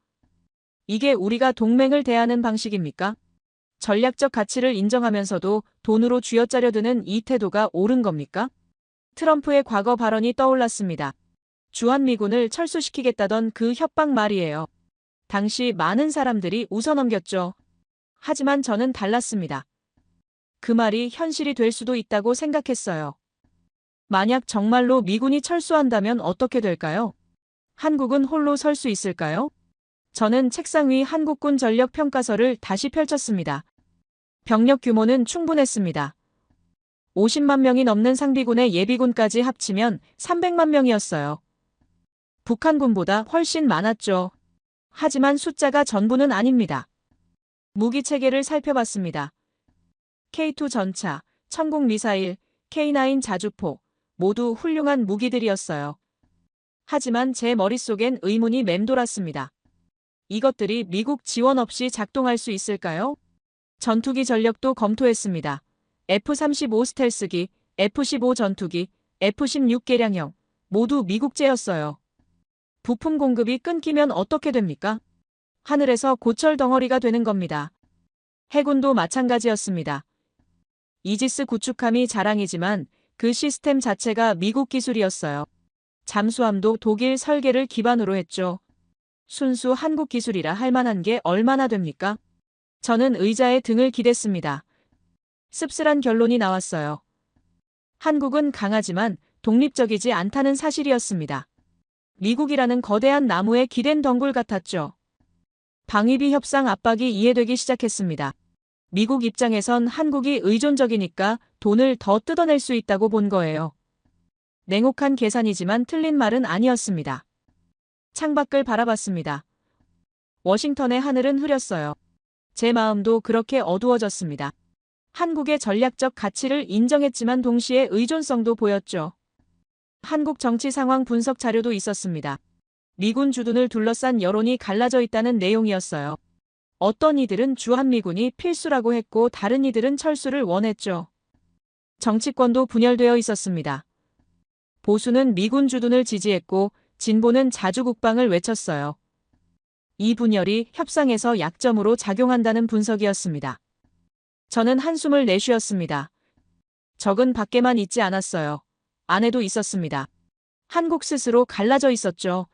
이게 우리가 동맹을 대하는 방식입니까? 전략적 가치를 인정하면서도 돈으로 쥐어짜려 드는 이 태도가 옳은 겁니까? 트럼프의 과거 발언이 떠올랐습니다. 주한미군을 철수시키겠다던 그 협박 말이에요. 당시 많은 사람들이 웃어넘겼죠. 하지만 저는 달랐습니다. 그 말이 현실이 될 수도 있다고 생각했어요. 만약 정말로 미군이 철수한다면 어떻게 될까요? 한국은 홀로 설 수 있을까요? 저는 책상 위 한국군 전력 평가서를 다시 펼쳤습니다. 병력 규모는 충분했습니다. 50만 명이 넘는 상비군의 예비군까지 합치면 300만 명이었어요. 북한군보다 훨씬 많았죠. 하지만 숫자가 전부는 아닙니다. 무기 체계를 살펴봤습니다. K2 전차, 천공 미사일, K9 자주포, 모두 훌륭한 무기들이었어요. 하지만 제 머릿속엔 의문이 맴돌았습니다. 이것들이 미국 지원 없이 작동할 수 있을까요? 전투기 전력도 검토했습니다. F-35 스텔스기, F-15 전투기, F-16 개량형, 모두 미국제였어요. 부품 공급이 끊기면 어떻게 됩니까? 하늘에서 고철 덩어리가 되는 겁니다. 해군도 마찬가지였습니다. 이지스 구축함이 자랑이지만 그 시스템 자체가 미국 기술이었어요. 잠수함도 독일 설계를 기반으로 했죠. 순수 한국 기술이라 할 만한 게 얼마나 됩니까? 저는 의자에 등을 기댔습니다. 씁쓸한 결론이 나왔어요. 한국은 강하지만 독립적이지 않다는 사실이었습니다. 미국이라는 거대한 나무에 기댄 덩굴 같았죠. 방위비 협상 압박이 이해되기 시작했습니다. 미국 입장에선 한국이 의존적이니까 돈을 더 뜯어낼 수 있다고 본 거예요. 냉혹한 계산이지만 틀린 말은 아니었습니다. 창밖을 바라봤습니다. 워싱턴의 하늘은 흐렸어요. 제 마음도 그렇게 어두워졌습니다. 한국의 전략적 가치를 인정했지만 동시에 의존성도 보였죠. 한국 정치 상황 분석 자료도 있었습니다. 미군 주둔을 둘러싼 여론이 갈라져 있다는 내용이었어요. 어떤 이들은 주한미군이 필수라고 했고 다른 이들은 철수를 원했죠. 정치권도 분열되어 있었습니다. 보수는 미군 주둔을 지지했고 진보는 자주국방을 외쳤어요. 이 분열이 협상에서 약점으로 작용한다는 분석이었습니다. 저는 한숨을 내쉬었습니다. 적은 밖에만 있지 않았어요. 안에도 있었습니다. 한국 스스로 갈라져 있었죠.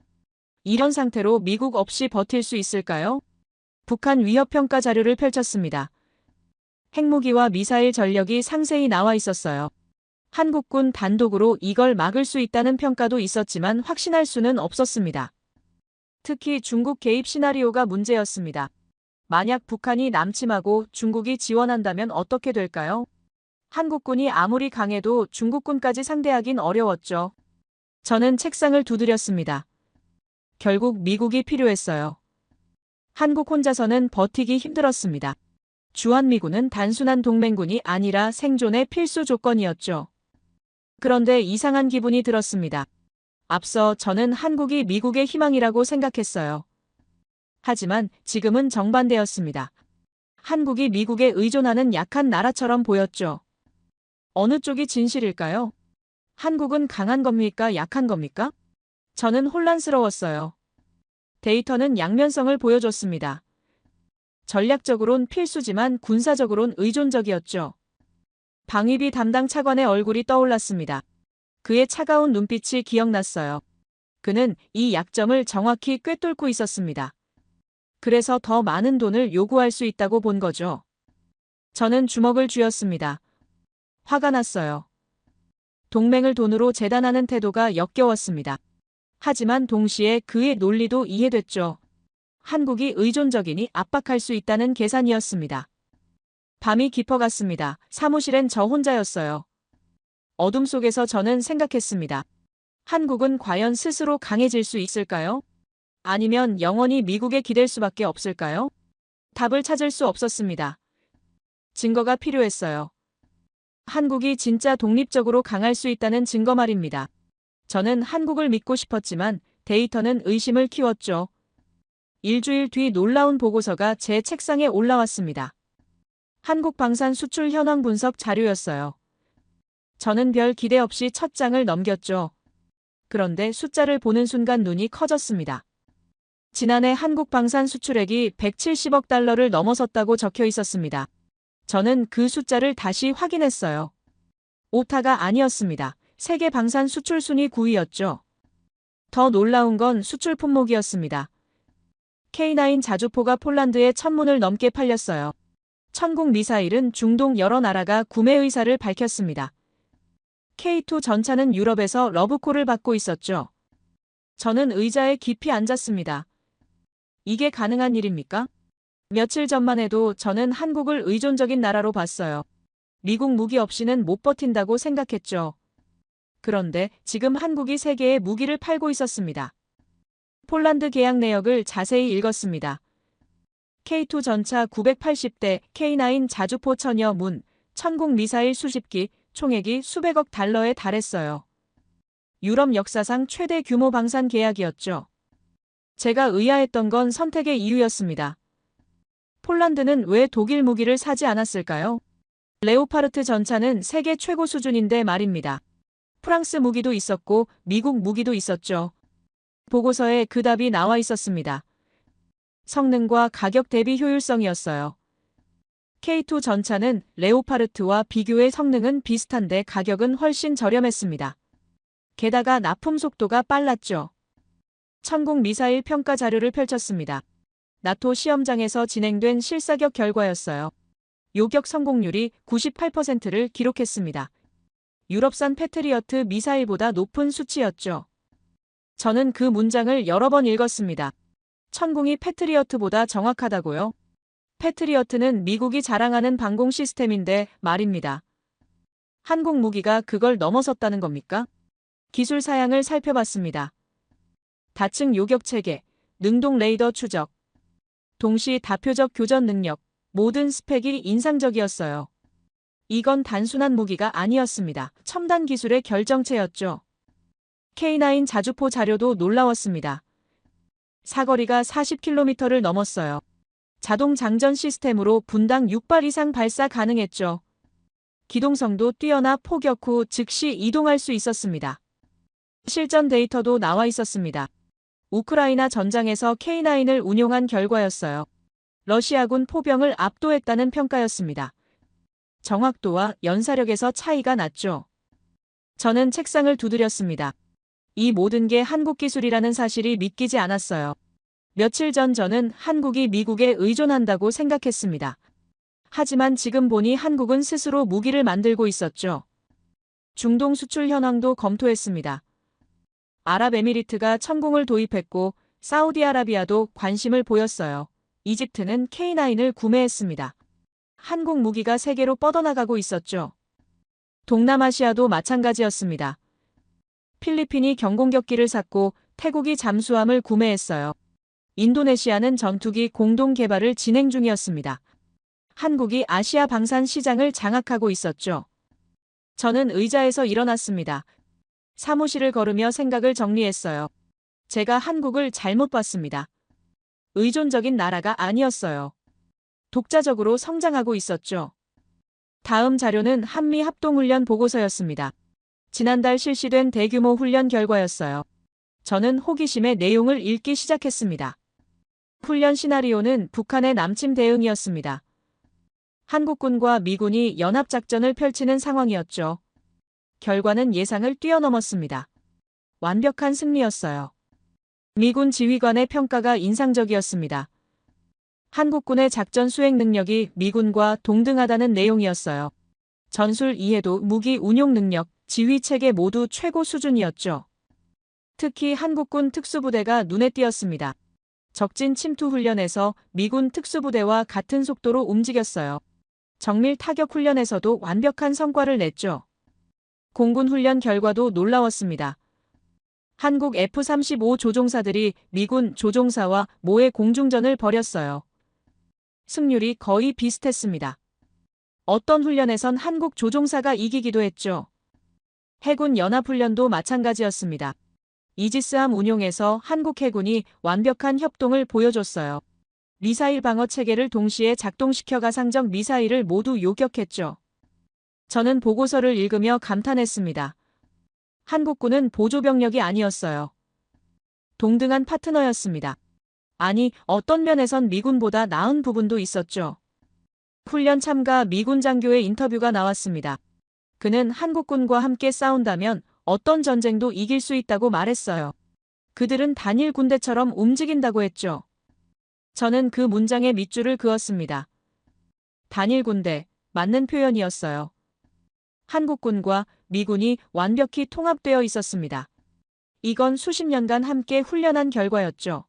이런 상태로 미국 없이 버틸 수 있을까요? 북한 위협평가 자료를 펼쳤습니다. 핵무기와 미사일 전력이 상세히 나와 있었어요. 한국군 단독으로 이걸 막을 수 있다는 평가도 있었지만 확신할 수는 없었습니다. 특히 중국 개입 시나리오가 문제였습니다. 만약 북한이 남침하고 중국이 지원한다면 어떻게 될까요? 한국군이 아무리 강해도 중국군까지 상대하긴 어려웠죠. 저는 책상을 두드렸습니다. 결국 미국이 필요했어요. 한국 혼자서는 버티기 힘들었습니다. 주한미군은 단순한 동맹군이 아니라 생존의 필수 조건이었죠. 그런데 이상한 기분이 들었습니다. 앞서 저는 한국이 미국의 희망이라고 생각했어요. 하지만 지금은 정반대였습니다. 한국이 미국에 의존하는 약한 나라처럼 보였죠. 어느 쪽이 진실일까요? 한국은 강한 겁니까? 약한 겁니까? 저는 혼란스러웠어요. 데이터는 양면성을 보여줬습니다. 전략적으론 필수지만 군사적으론 의존적이었죠. 방위비 담당 차관의 얼굴이 떠올랐습니다. 그의 차가운 눈빛이 기억났어요. 그는 이 약점을 정확히 꿰뚫고 있었습니다. 그래서 더 많은 돈을 요구할 수 있다고 본 거죠. 저는 주먹을 쥐었습니다. 화가 났어요. 동맹을 돈으로 재단하는 태도가 역겨웠습니다. 하지만 동시에 그의 논리도 이해됐죠. 한국이 의존적이니 압박할 수 있다는 계산이었습니다. 밤이 깊어갔습니다. 사무실엔 저 혼자였어요. 어둠 속에서 저는 생각했습니다. 한국은 과연 스스로 강해질 수 있을까요? 아니면 영원히 미국에 기댈 수밖에 없을까요? 답을 찾을 수 없었습니다. 증거가 필요했어요. 한국이 진짜 독립적으로 강할 수 있다는 증거 말입니다. 저는 한국을 믿고 싶었지만 데이터는 의심을 키웠죠. 일주일 뒤 놀라운 보고서가 제 책상에 올라왔습니다. 한국 방산 수출 현황 분석 자료였어요. 저는 별 기대 없이 첫 장을 넘겼죠. 그런데 숫자를 보는 순간 눈이 커졌습니다. 지난해 한국 방산 수출액이 170억 달러를 넘어섰다고 적혀 있었습니다. 저는 그 숫자를 다시 확인했어요. 오타가 아니었습니다. 세계 방산 수출 순위 9위였죠. 더 놀라운 건 수출 품목이었습니다. K9 자주포가 폴란드에 1000문을 넘게 팔렸어요. 천국 미사일은 중동 여러 나라가 구매 의사를 밝혔습니다. K2 전차는 유럽에서 러브콜을 받고 있었죠. 저는 의자에 깊이 앉았습니다. 이게 가능한 일입니까? 며칠 전만 해도 저는 한국을 의존적인 나라로 봤어요. 미국 무기 없이는 못 버틴다고 생각했죠. 그런데 지금 한국이 세계에 무기를 팔고 있었습니다. 폴란드 계약 내역을 자세히 읽었습니다. K2 전차 980대, K9 자주포 1000여 문, 천국 미사일 수십 기, 총액이 수백억 달러에 달했어요. 유럽 역사상 최대 규모 방산 계약이었죠. 제가 의아했던 건 선택의 이유였습니다. 폴란드는 왜 독일 무기를 사지 않았을까요? 레오파르트 전차는 세계 최고 수준인데 말입니다. 프랑스 무기도 있었고 미국 무기도 있었죠. 보고서에 그 답이 나와 있었습니다. 성능과 가격 대비 효율성이었어요. K2 전차는 레오파르트와 비교해 성능은 비슷한데 가격은 훨씬 저렴했습니다. 게다가 납품 속도가 빨랐죠. 천국 미사일 평가 자료를 펼쳤습니다. 나토 시험장에서 진행된 실사격 결과였어요. 요격 성공률이 98%를 기록했습니다. 유럽산 패트리어트 미사일보다 높은 수치였죠. 저는 그 문장을 여러 번 읽었습니다. 천궁이 패트리어트보다 정확하다고요? 패트리어트는 미국이 자랑하는 방공 시스템인데 말입니다. 한국 무기가 그걸 넘어섰다는 겁니까? 기술 사양을 살펴봤습니다. 다층 요격 체계, 능동 레이더 추적, 동시 다표적 교전 능력, 모든 스펙이 인상적이었어요. 이건 단순한 무기가 아니었습니다. 첨단 기술의 결정체였죠. K9 자주포 자료도 놀라웠습니다. 사거리가 40km를 넘었어요. 자동 장전 시스템으로 분당 6발 이상 발사 가능했죠. 기동성도 뛰어나 포격 후 즉시 이동할 수 있었습니다. 실전 데이터도 나와 있었습니다. 우크라이나 전장에서 K9을 운용한 결과였어요. 러시아군 포병을 압도했다는 평가였습니다. 정확도와 연사력에서 차이가 났죠. 저는 책상을 두드렸습니다. 이 모든 게 한국 기술이라는 사실이 믿기지 않았어요. 며칠 전 저는 한국이 미국에 의존한다고 생각했습니다. 하지만 지금 보니 한국은 스스로 무기를 만들고 있었죠. 중동 수출 현황도 검토했습니다. 아랍에미리트가 천궁을 도입했고 사우디아라비아도 관심을 보였어요. 이집트는 K9을 구매했습니다. 한국 무기가 세계로 뻗어나가고 있었죠. 동남아시아도 마찬가지였습니다. 필리핀이 경공격기를 샀고 태국이 잠수함을 구매했어요. 인도네시아는 전투기 공동 개발을 진행 중이었습니다. 한국이 아시아 방산 시장을 장악하고 있었죠. 저는 의자에서 일어났습니다. 사무실을 걸으며 생각을 정리했어요. 제가 한국을 잘못 봤습니다. 의존적인 나라가 아니었어요. 독자적으로 성장하고 있었죠. 다음 자료는 한미 합동훈련 보고서였습니다. 지난달 실시된 대규모 훈련 결과였어요. 저는 호기심에 내용을 읽기 시작했습니다. 훈련 시나리오는 북한의 남침 대응이었습니다. 한국군과 미군이 연합작전을 펼치는 상황이었죠. 결과는 예상을 뛰어넘었습니다. 완벽한 승리였어요. 미군 지휘관의 평가가 인상적이었습니다. 한국군의 작전 수행 능력이 미군과 동등하다는 내용이었어요. 전술 이해도, 무기 운용 능력, 지휘 체계 모두 최고 수준이었죠. 특히 한국군 특수부대가 눈에 띄었습니다. 적진 침투 훈련에서 미군 특수부대와 같은 속도로 움직였어요. 정밀 타격 훈련에서도 완벽한 성과를 냈죠. 공군 훈련 결과도 놀라웠습니다. 한국 F-35 조종사들이 미군 조종사와 모의 공중전을 벌였어요. 승률이 거의 비슷했습니다. 어떤 훈련에선 한국 조종사가 이기기도 했죠. 해군 연합훈련도 마찬가지였습니다. 이지스함 운용에서 한국 해군이 완벽한 협동을 보여줬어요. 미사일 방어 체계를 동시에 작동시켜 가상적 미사일을 모두 요격했죠. 저는 보고서를 읽으며 감탄했습니다. 한국군은 보조병력이 아니었어요. 동등한 파트너였습니다. 아니, 어떤 면에선 미군보다 나은 부분도 있었죠. 훈련 참가 미군 장교의 인터뷰가 나왔습니다. 그는 한국군과 함께 싸운다면 어떤 전쟁도 이길 수 있다고 말했어요. 그들은 단일 군대처럼 움직인다고 했죠. 저는 그 문장에 밑줄을 그었습니다. 단일 군대, 맞는 표현이었어요. 한국군과 미군이 완벽히 통합되어 있었습니다. 이건 수십 년간 함께 훈련한 결과였죠.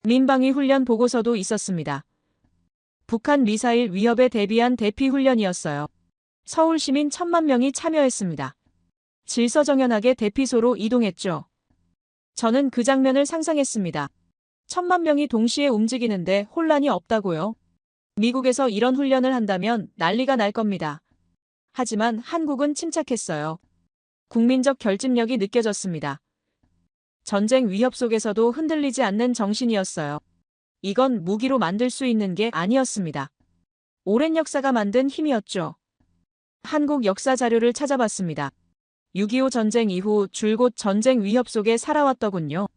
민방위 훈련 보고서도 있었습니다. 북한 미사일 위협에 대비한 대피 훈련이었어요. 서울 시민 1,000만 명이 참여했습니다. 질서정연하게 대피소로 이동했죠. 저는 그 장면을 상상했습니다. 1,000만 명이 동시에 움직이는데 혼란이 없다고요? 미국에서 이런 훈련을 한다면 난리가 날 겁니다. 하지만 한국은 침착했어요. 국민적 결집력이 느껴졌습니다. 전쟁 위협 속에서도 흔들리지 않는 정신이었어요. 이건 무기로 만들 수 있는 게 아니었습니다. 오랜 역사가 만든 힘이었죠. 한국 역사 자료를 찾아봤습니다. 6.25 전쟁 이후 줄곧 전쟁 위협 속에 살아왔더군요.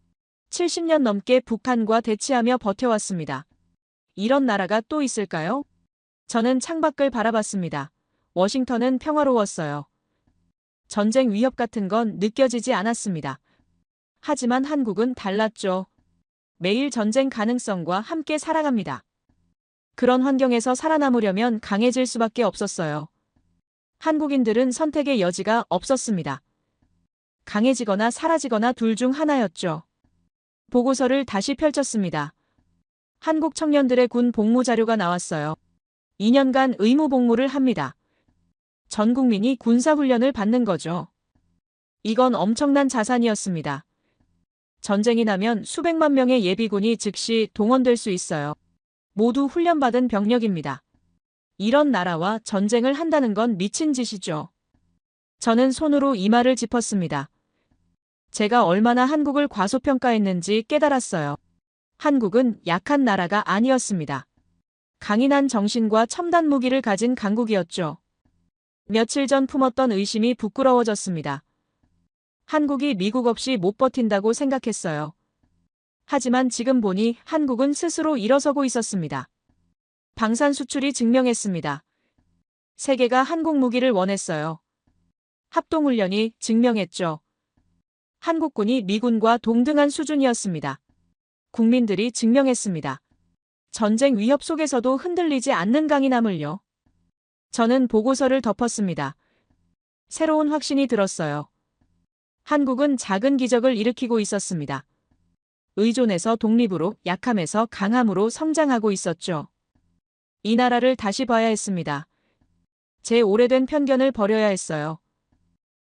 70년 넘게 북한과 대치하며 버텨왔습니다. 이런 나라가 또 있을까요? 저는 창밖을 바라봤습니다. 워싱턴은 평화로웠어요. 전쟁 위협 같은 건 느껴지지 않았습니다. 하지만 한국은 달랐죠. 매일 전쟁 가능성과 함께 살아갑니다. 그런 환경에서 살아남으려면 강해질 수밖에 없었어요. 한국인들은 선택의 여지가 없었습니다. 강해지거나 사라지거나 둘 중 하나였죠. 보고서를 다시 펼쳤습니다. 한국 청년들의 군 복무 자료가 나왔어요. 2년간 의무 복무를 합니다. 전 국민이 군사훈련을 받는 거죠. 이건 엄청난 자산이었습니다. 전쟁이 나면 수백만 명의 예비군이 즉시 동원될 수 있어요. 모두 훈련받은 병력입니다. 이런 나라와 전쟁을 한다는 건 미친 짓이죠. 저는 손으로 이마를 짚었습니다. 제가 얼마나 한국을 과소평가했는지 깨달았어요. 한국은 약한 나라가 아니었습니다. 강인한 정신과 첨단 무기를 가진 강국이었죠. 며칠 전 품었던 의심이 부끄러워졌습니다. 한국이 미국 없이 못 버틴다고 생각했어요. 하지만 지금 보니 한국은 스스로 일어서고 있었습니다. 방산 수출이 증명했습니다. 세계가 한국 무기를 원했어요. 합동훈련이 증명했죠. 한국군이 미군과 동등한 수준이었습니다. 국민들이 증명했습니다. 전쟁 위협 속에서도 흔들리지 않는 강인함을요. 저는 보고서를 덮었습니다. 새로운 확신이 들었어요. 한국은 작은 기적을 일으키고 있었습니다. 의존에서 독립으로, 약함에서 강함으로 성장하고 있었죠. 이 나라를 다시 봐야 했습니다. 제 오래된 편견을 버려야 했어요.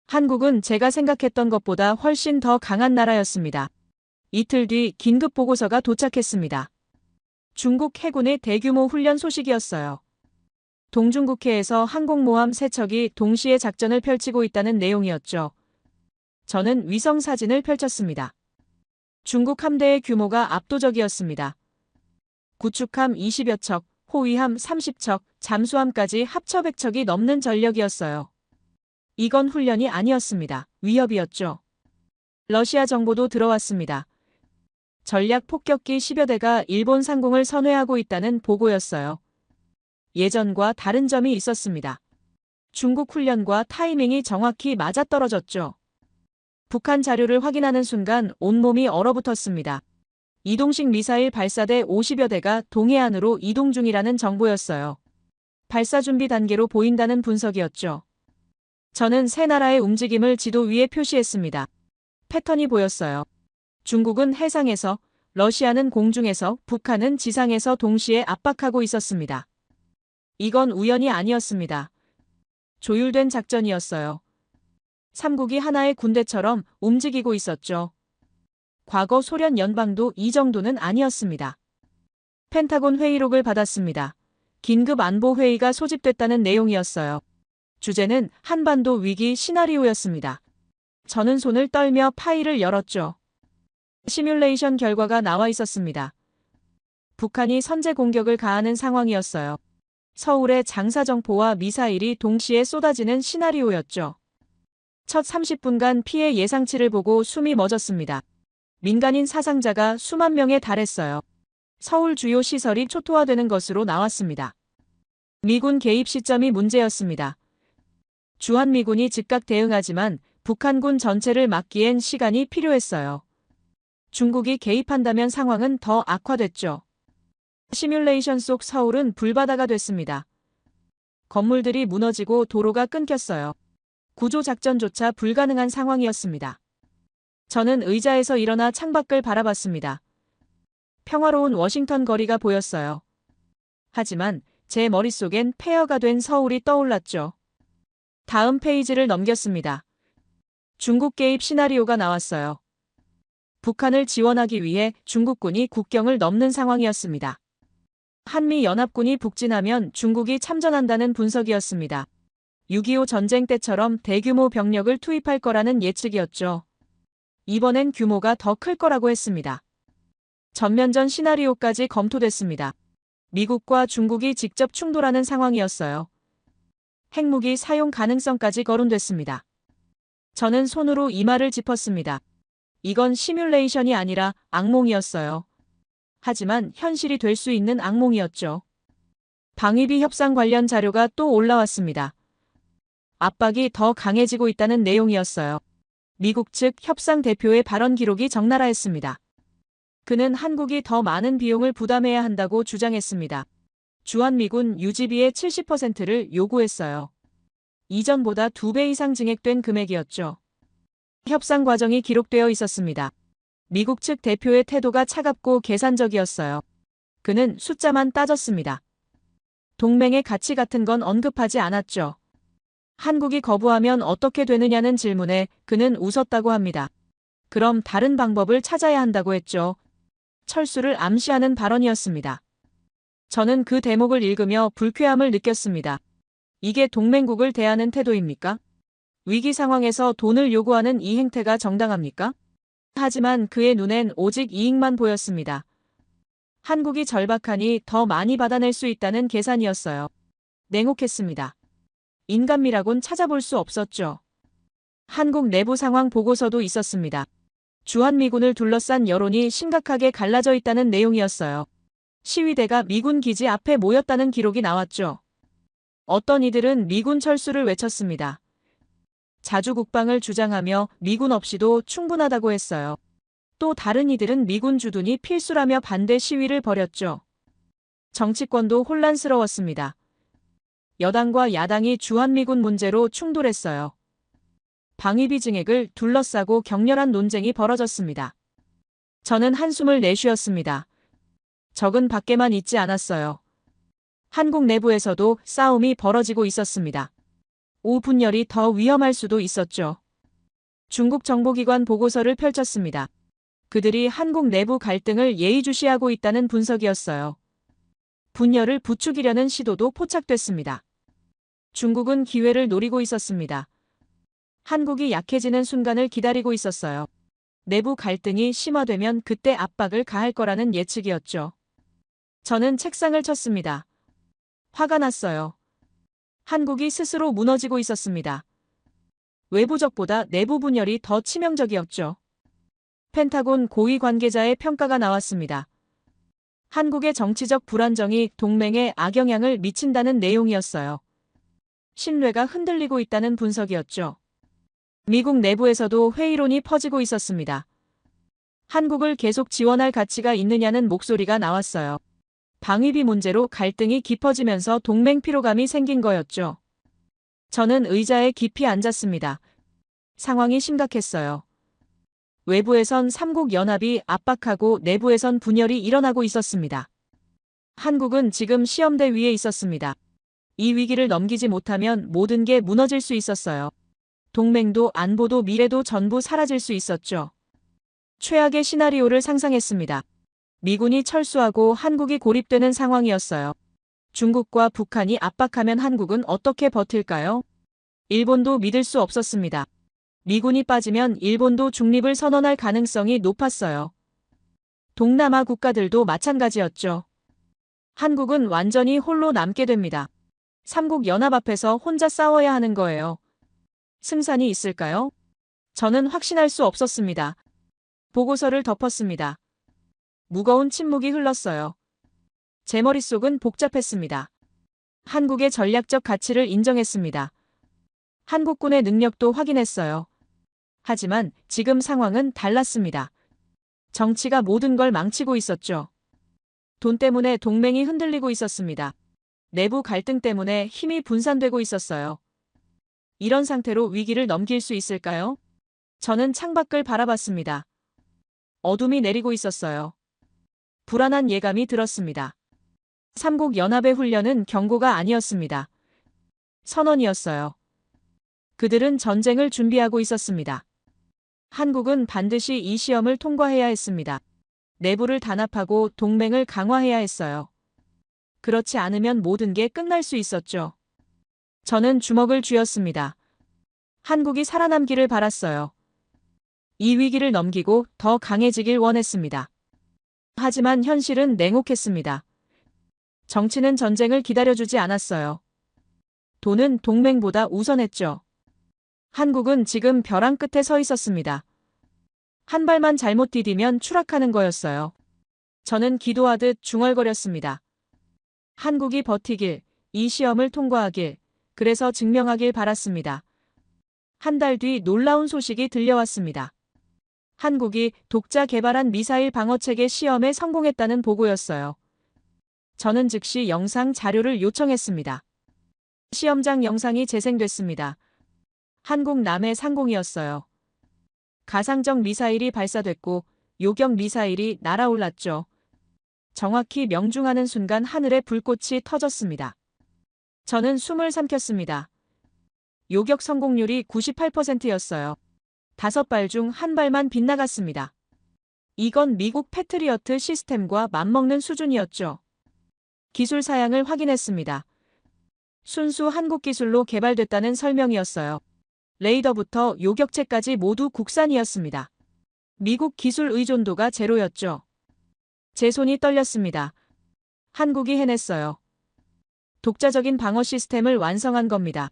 한국은 제가 생각했던 것보다 훨씬 더 강한 나라였습니다. 이틀 뒤 긴급 보고서가 도착했습니다. 중국 해군의 대규모 훈련 소식이었어요. 동중국해에서 항공모함 3척이 동시에 작전을 펼치고 있다는 내용이었죠. 저는 위성 사진을 펼쳤습니다. 중국 함대의 규모가 압도적이었습니다. 구축함 20여 척, 호위함 30척, 잠수함까지 합쳐 100척이 넘는 전력이었어요. 이건 훈련이 아니었습니다. 위협이었죠. 러시아 정보도 들어왔습니다. 전략 폭격기 10여 대가 일본 상공을 선회하고 있다는 보고였어요. 예전과 다른 점이 있었습니다. 중국 훈련과 타이밍이 정확히 맞아떨어졌죠. 북한 자료를 확인하는 순간 온몸이 얼어붙었습니다. 이동식 미사일 발사대 50여 대가 동해안으로 이동 중이라는 정보였어요. 발사 준비 단계로 보인다는 분석이었죠. 저는 세 나라의 움직임을 지도 위에 표시했습니다. 패턴이 보였어요. 중국은 해상에서, 러시아는 공중에서, 북한은 지상에서 동시에 압박하고 있었습니다. 이건 우연이 아니었습니다. 조율된 작전이었어요. 삼국이 하나의 군대처럼 움직이고 있었죠. 과거 소련 연방도 이 정도는 아니었습니다. 펜타곤 회의록을 받았습니다. 긴급 안보 회의가 소집됐다는 내용이었어요. 주제는 한반도 위기 시나리오였습니다. 저는 손을 떨며 파일을 열었죠. 시뮬레이션 결과가 나와 있었습니다. 북한이 선제 공격을 가하는 상황이었어요. 서울에 장사정포와 미사일이 동시에 쏟아지는 시나리오였죠. 첫 30분간 피해 예상치를 보고 숨이 멎었습니다. 민간인 사상자가 수만 명에 달했어요. 서울 주요 시설이 초토화되는 것으로 나왔습니다. 미군 개입 시점이 문제였습니다. 주한미군이 즉각 대응하지만 북한군 전체를 막기엔 시간이 필요했어요. 중국이 개입한다면 상황은 더 악화됐죠. 시뮬레이션 속 서울은 불바다가 됐습니다. 건물들이 무너지고 도로가 끊겼어요. 구조작전조차 불가능한 상황이었습니다. 저는 의자에서 일어나 창밖을 바라봤습니다. 평화로운 워싱턴 거리가 보였어요. 하지만 제 머릿속엔 폐허가 된 서울이 떠올랐죠. 다음 페이지를 넘겼습니다. 중국 개입 시나리오가 나왔어요. 북한을 지원하기 위해 중국군이 국경을 넘는 상황이었습니다. 한미연합군이 북진하면 중국이 참전한다는 분석이었습니다. 6.25 전쟁 때처럼 대규모 병력을 투입할 거라는 예측이었죠. 이번엔 규모가 더 클 거라고 했습니다. 전면전 시나리오까지 검토됐습니다. 미국과 중국이 직접 충돌하는 상황이었어요. 핵무기 사용 가능성까지 거론됐습니다. 저는 손으로 이마를 짚었습니다. 이건 시뮬레이션이 아니라 악몽이었어요. 하지만 현실이 될 수 있는 악몽이었죠. 방위비 협상 관련 자료가 또 올라왔습니다. 압박이 더 강해지고 있다는 내용이었어요. 미국 측 협상 대표의 발언 기록이 적나라했습니다. 그는 한국이 더 많은 비용을 부담해야 한다고 주장했습니다. 주한미군 유지비의 70%를 요구했어요. 이전보다 2배 이상 증액된 금액이었죠. 협상 과정이 기록되어 있었습니다. 미국 측 대표의 태도가 차갑고 계산적이었어요. 그는 숫자만 따졌습니다. 동맹의 가치 같은 건 언급하지 않았죠. 한국이 거부하면 어떻게 되느냐는 질문에 그는 웃었다고 합니다. 그럼 다른 방법을 찾아야 한다고 했죠. 철수를 암시하는 발언이었습니다. 저는 그 대목을 읽으며 불쾌함을 느꼈습니다. 이게 동맹국을 대하는 태도입니까? 위기 상황에서 돈을 요구하는 이 행태가 정당합니까? 하지만 그의 눈엔 오직 이익만 보였습니다. 한국이 절박하니 더 많이 받아낼 수 있다는 계산이었어요. 냉혹했습니다. 인간미라곤 찾아볼 수 없었죠. 한국 내부 상황 보고서도 있었습니다. 주한미군을 둘러싼 여론이 심각하게 갈라져 있다는 내용이었어요. 시위대가 미군 기지 앞에 모였다는 기록이 나왔죠. 어떤 이들은 미군 철수를 외쳤습니다. 자주국방을 주장하며 미군 없이도 충분하다고 했어요. 또 다른 이들은 미군 주둔이 필수라며 반대 시위를 벌였죠. 정치권도 혼란스러웠습니다. 여당과 야당이 주한미군 문제로 충돌했어요. 방위비 증액을 둘러싸고 격렬한 논쟁이 벌어졌습니다. 저는 한숨을 내쉬었습니다. 적은 밖에만 있지 않았어요. 한국 내부에서도 싸움이 벌어지고 있었습니다. 오분열이 더 위험할 수도 있었죠. 중국 정보기관 보고서를 펼쳤습니다. 그들이 한국 내부 갈등을 예의주시하고 있다는 분석이었어요. 분열을 부추기려는 시도도 포착됐습니다. 중국은 기회를 노리고 있었습니다. 한국이 약해지는 순간을 기다리고 있었어요. 내부 갈등이 심화되면 그때 압박을 가할 거라는 예측이었죠. 저는 책상을 쳤습니다. 화가 났어요. 한국이 스스로 무너지고 있었습니다. 외부적보다 내부 분열이 더 치명적이었죠. 펜타곤 고위 관계자의 평가가 나왔습니다. 한국의 정치적 불안정이 동맹에 악영향을 미친다는 내용이었어요. 신뢰가 흔들리고 있다는 분석이었죠. 미국 내부에서도 회의론이 퍼지고 있었습니다. 한국을 계속 지원할 가치가 있느냐는 목소리가 나왔어요. 방위비 문제로 갈등이 깊어지면서 동맹 피로감이 생긴 거였죠. 저는 의자에 깊이 앉았습니다. 상황이 심각했어요. 외부에선 삼국연합이 압박하고 내부에선 분열이 일어나고 있었습니다. 한국은 지금 시험대 위에 있었습니다. 이 위기를 넘기지 못하면 모든 게 무너질 수 있었어요. 동맹도 안보도 미래도 전부 사라질 수 있었죠. 최악의 시나리오를 상상했습니다. 미군이 철수하고 한국이 고립되는 상황이었어요. 중국과 북한이 압박하면 한국은 어떻게 버틸까요? 일본도 믿을 수 없었습니다. 미군이 빠지면 일본도 중립을 선언할 가능성이 높았어요. 동남아 국가들도 마찬가지였죠. 한국은 완전히 홀로 남게 됩니다. 삼국연합 앞에서 혼자 싸워야 하는 거예요. 승산이 있을까요? 저는 확신할 수 없었습니다. 보고서를 덮었습니다. 무거운 침묵이 흘렀어요. 제 머릿속은 복잡했습니다. 한국의 전략적 가치를 인정했습니다. 한국군의 능력도 확인했어요. 하지만 지금 상황은 달랐습니다. 정치가 모든 걸 망치고 있었죠. 돈 때문에 동맹이 흔들리고 있었습니다. 내부 갈등 때문에 힘이 분산되고 있었어요. 이런 상태로 위기를 넘길 수 있을까요? 저는 창밖을 바라봤습니다. 어둠이 내리고 있었어요. 불안한 예감이 들었습니다. 삼국연합의 훈련은 경고가 아니었습니다. 선언이었어요. 그들은 전쟁을 준비하고 있었습니다. 한국은 반드시 이 시험을 통과해야 했습니다. 내부를 단합하고 동맹을 강화해야 했어요. 그렇지 않으면 모든 게 끝날 수 있었죠. 저는 주먹을 쥐었습니다. 한국이 살아남기를 바랐어요. 이 위기를 넘기고 더 강해지길 원했습니다. 하지만 현실은 냉혹했습니다. 정치는 전쟁을 기다려주지 않았어요. 돈은 동맹보다 우선했죠. 한국은 지금 벼랑 끝에 서 있었습니다. 한 발만 잘못 디디면 추락하는 거였어요. 저는 기도하듯 중얼거렸습니다. 한국이 버티길, 이 시험을 통과하길, 그래서 증명하길 바랐습니다. 한 달 뒤 놀라운 소식이 들려왔습니다. 한국이 독자 개발한 미사일 방어체계 시험에 성공했다는 보고였어요. 저는 즉시 영상 자료를 요청했습니다. 시험장 영상이 재생됐습니다. 한국 남해 상공이었어요. 가상적 미사일이 발사됐고 요격 미사일이 날아올랐죠. 정확히 명중하는 순간 하늘에 불꽃이 터졌습니다. 저는 숨을 삼켰습니다. 요격 성공률이 98%였어요. 5발 중 1발만 빗나갔습니다. 이건 미국 패트리어트 시스템과 맞먹는 수준이었죠. 기술 사양을 확인했습니다. 순수 한국 기술로 개발됐다는 설명이었어요. 레이더부터 요격체까지 모두 국산이었습니다. 미국 기술 의존도가 제로였죠. 제 손이 떨렸습니다. 한국이 해냈어요. 독자적인 방어 시스템을 완성한 겁니다.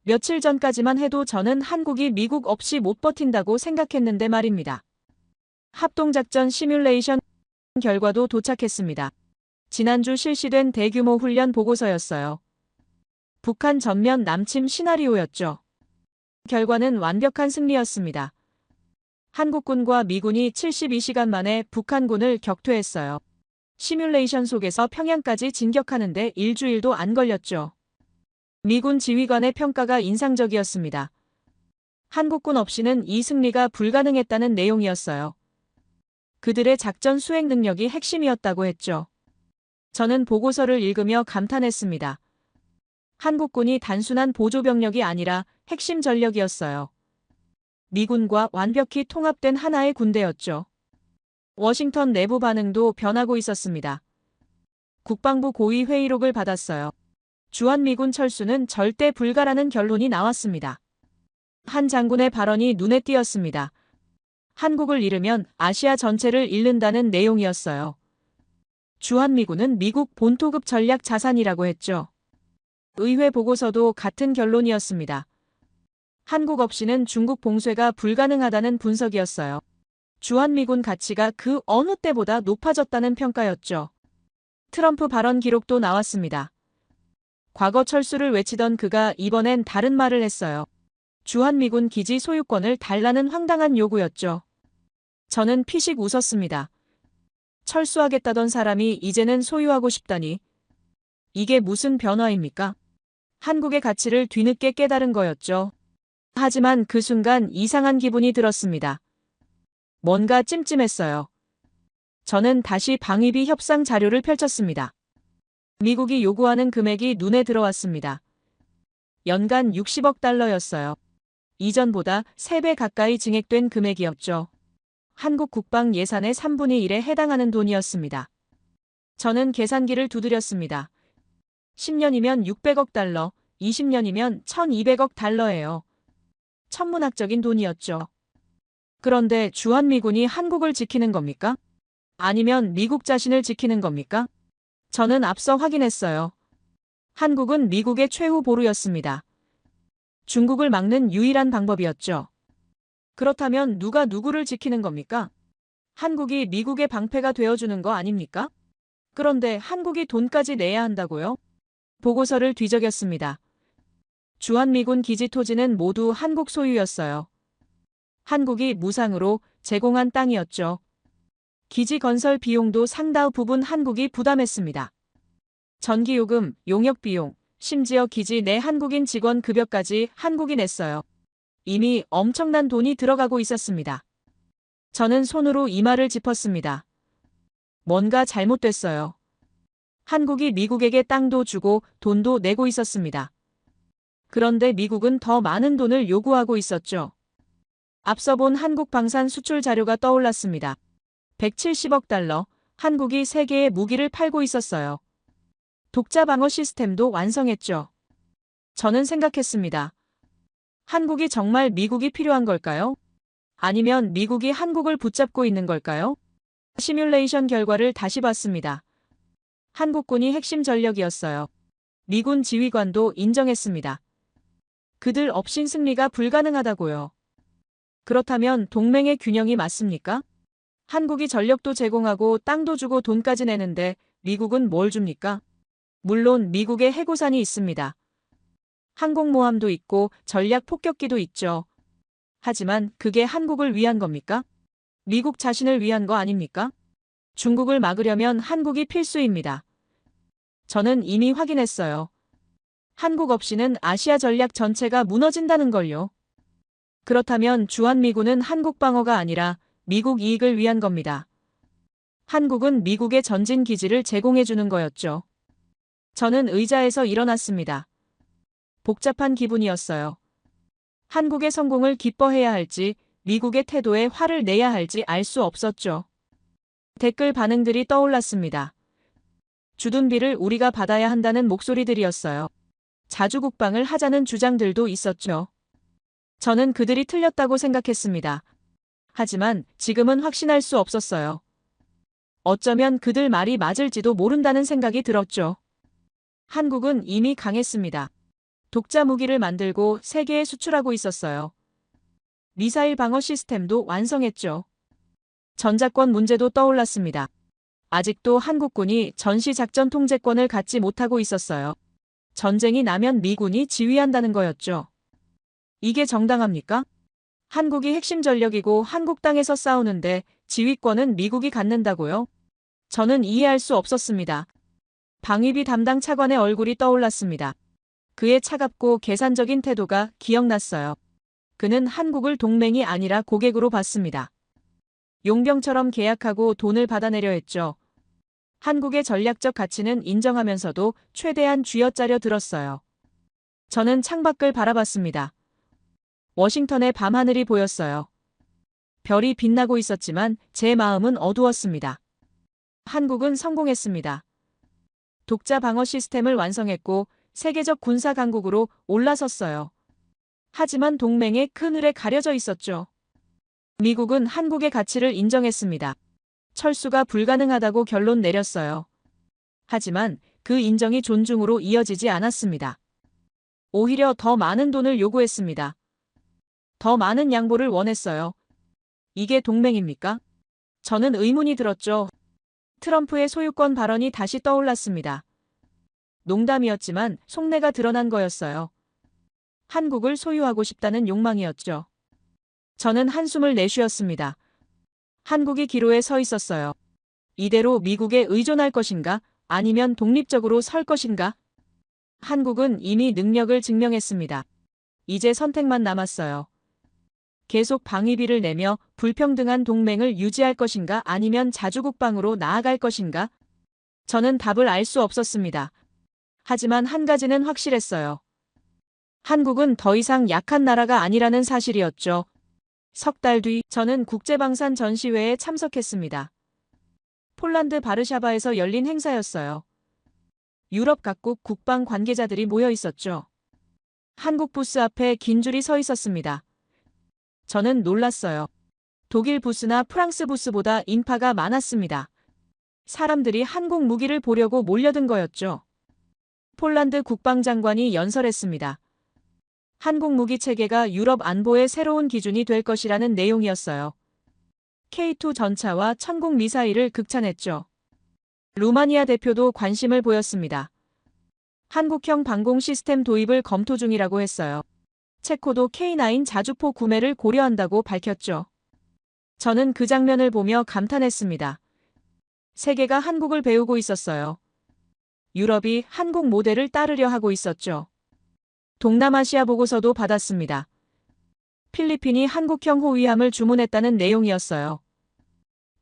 며칠 전까지만 해도 저는 한국이 미국 없이 못 버틴다고 생각했는데 말입니다. 합동작전 시뮬레이션 결과도 도착했습니다. 지난주 실시된 대규모 훈련 보고서였어요. 북한 전면 남침 시나리오였죠. 결과는 완벽한 승리였습니다. 한국군과 미군이 72시간 만에 북한군을 격퇴했어요. 시뮬레이션 속에서 평양까지 진격하는데 일주일도 안 걸렸죠. 미군 지휘관의 평가가 인상적이었습니다. 한국군 없이는 이 승리가 불가능했다는 내용이었어요. 그들의 작전 수행 능력이 핵심이었다고 했죠. 저는 보고서를 읽으며 감탄했습니다. 한국군이 단순한 보조병력이 아니라 핵심 전력이었어요. 미군과 완벽히 통합된 하나의 군대였죠. 워싱턴 내부 반응도 변하고 있었습니다. 국방부 고위 회의록을 받았어요. 주한미군 철수는 절대 불가라는 결론이 나왔습니다. 한 장군의 발언이 눈에 띄었습니다. 한국을 잃으면 아시아 전체를 잃는다는 내용이었어요. 주한미군은 미국 본토급 전략 자산이라고 했죠. 의회 보고서도 같은 결론이었습니다. 한국 없이는 중국 봉쇄가 불가능하다는 분석이었어요. 주한미군 가치가 그 어느 때보다 높아졌다는 평가였죠. 트럼프 발언 기록도 나왔습니다. 과거 철수를 외치던 그가 이번엔 다른 말을 했어요. 주한미군 기지 소유권을 달라는 황당한 요구였죠. 저는 피식 웃었습니다. 철수하겠다던 사람이 이제는 소유하고 싶다니. 이게 무슨 변화입니까? 한국의 가치를 뒤늦게 깨달은 거였죠. 하지만 그 순간 이상한 기분이 들었습니다. 뭔가 찜찜했어요. 저는 다시 방위비 협상 자료를 펼쳤습니다. 미국이 요구하는 금액이 눈에 들어왔습니다. 연간 60억 달러였어요. 이전보다 3배 가까이 증액된 금액이었죠. 한국 국방 예산의 3분의 1에 해당하는 돈이었습니다. 저는 계산기를 두드렸습니다. 10년이면 600억 달러, 20년이면 1200억 달러예요. 천문학적인 돈이었죠. 그런데 주한미군이 한국을 지키는 겁니까? 아니면 미국 자신을 지키는 겁니까? 저는 앞서 확인했어요. 한국은 미국의 최후 보루였습니다. 중국을 막는 유일한 방법이었죠. 그렇다면 누가 누구를 지키는 겁니까? 한국이 미국의 방패가 되어주는 거 아닙니까? 그런데 한국이 돈까지 내야 한다고요? 보고서를 뒤적였습니다. 주한미군 기지 토지는 모두 한국 소유였어요. 한국이 무상으로 제공한 땅이었죠. 기지 건설 비용도 상당 부분 한국이 부담했습니다. 전기요금, 용역비용, 심지어 기지 내 한국인 직원 급여까지 한국이 냈어요. 이미 엄청난 돈이 들어가고 있었습니다. 저는 손으로 이마를 짚었습니다. 뭔가 잘못됐어요. 한국이 미국에게 땅도 주고 돈도 내고 있었습니다. 그런데 미국은 더 많은 돈을 요구하고 있었죠. 앞서 본 한국 방산 수출 자료가 떠올랐습니다. 170억 달러, 한국이 세계에 무기를 팔고 있었어요. 독자 방어 시스템도 완성했죠. 저는 생각했습니다. 한국이 정말 미국이 필요한 걸까요? 아니면 미국이 한국을 붙잡고 있는 걸까요? 시뮬레이션 결과를 다시 봤습니다. 한국군이 핵심 전력이었어요. 미군 지휘관도 인정했습니다. 그들 없인 승리가 불가능하다고요. 그렇다면 동맹의 균형이 맞습니까? 한국이 전력도 제공하고 땅도 주고 돈까지 내는데 미국은 뭘 줍니까? 물론 미국의 해구산이 있습니다. 항공모함도 있고 전략 폭격기도 있죠. 하지만 그게 한국을 위한 겁니까? 미국 자신을 위한 거 아닙니까? 중국을 막으려면 한국이 필수입니다. 저는 이미 확인했어요. 한국 없이는 아시아 전략 전체가 무너진다는 걸요. 그렇다면 주한미군은 한국 방어가 아니라 미국 이익을 위한 겁니다. 한국은 미국의 전진 기지를 제공해 주는 거였죠. 저는 의자에서 일어났습니다. 복잡한 기분이었어요. 한국의 성공을 기뻐해야 할지 미국의 태도에 화를 내야 할지 알 수 없었죠. 댓글 반응들이 떠올랐습니다. 주둔비를 우리가 받아야 한다는 목소리들이었어요. 자주국방을 하자는 주장들도 있었죠. 저는 그들이 틀렸다고 생각했습니다. 하지만 지금은 확신할 수 없었어요. 어쩌면 그들 말이 맞을지도 모른다는 생각이 들었죠. 한국은 이미 강했습니다. 독자 무기를 만들고 세계에 수출하고 있었어요. 미사일 방어 시스템도 완성했죠. 전자권 문제도 떠올랐습니다. 아직도 한국군이 전시작전 통제권을 갖지 못하고 있었어요. 전쟁이 나면 미군이 지휘한다는 거였죠. 이게 정당합니까? 한국이 핵심 전력이고 한국 땅에서 싸우는데 지휘권은 미국이 갖는다고요? 저는 이해할 수 없었습니다. 방위비 담당 차관의 얼굴이 떠올랐습니다. 그의 차갑고 계산적인 태도가 기억났어요. 그는 한국을 동맹이 아니라 고객으로 봤습니다. 용병처럼 계약하고 돈을 받아내려 했죠. 한국의 전략적 가치는 인정하면서도 최대한 쥐어짜려 들었어요. 저는 창밖을 바라봤습니다. 워싱턴의 밤하늘이 보였어요. 별이 빛나고 있었지만 제 마음은 어두웠습니다. 한국은 성공했습니다. 독자 방어 시스템을 완성했고 세계적 군사 강국으로 올라섰어요. 하지만 동맹의 그늘에 가려져 있었죠. 미국은 한국의 가치를 인정했습니다. 철수가 불가능하다고 결론 내렸어요. 하지만 그 인정이 존중으로 이어지지 않았습니다. 오히려 더 많은 돈을 요구했습니다. 더 많은 양보를 원했어요. 이게 동맹입니까? 저는 의문이 들었죠. 트럼프의 소유권 발언이 다시 떠올랐습니다. 농담이었지만 속내가 드러난 거였어요. 한국을 소유하고 싶다는 욕망이었죠. 저는 한숨을 내쉬었습니다. 한국이 기로에 서 있었어요. 이대로 미국에 의존할 것인가? 아니면 독립적으로 설 것인가? 한국은 이미 능력을 증명했습니다. 이제 선택만 남았어요. 계속 방위비를 내며 불평등한 동맹을 유지할 것인가? 아니면 자주국방으로 나아갈 것인가? 저는 답을 알 수 없었습니다. 하지만 한 가지는 확실했어요. 한국은 더 이상 약한 나라가 아니라는 사실이었죠. 석 달 뒤 저는 국제방산 전시회에 참석했습니다. 폴란드 바르샤바에서 열린 행사였어요. 유럽 각국 국방 관계자들이 모여 있었죠. 한국 부스 앞에 긴 줄이 서 있었습니다. 저는 놀랐어요. 독일 부스나 프랑스 부스보다 인파가 많았습니다. 사람들이 한국 무기를 보려고 몰려든 거였죠. 폴란드 국방장관이 연설했습니다. 한국 무기 체계가 유럽 안보의 새로운 기준이 될 것이라는 내용이었어요. K2 전차와 천국 미사일을 극찬했죠. 루마니아 대표도 관심을 보였습니다. 한국형 방공 시스템 도입을 검토 중이라고 했어요. 체코도 K9 자주포 구매를 고려한다고 밝혔죠. 저는 그 장면을 보며 감탄했습니다. 세계가 한국을 배우고 있었어요. 유럽이 한국 모델을 따르려 하고 있었죠. 동남아시아 보고서도 받았습니다. 필리핀이 한국형 호위함을 주문했다는 내용이었어요.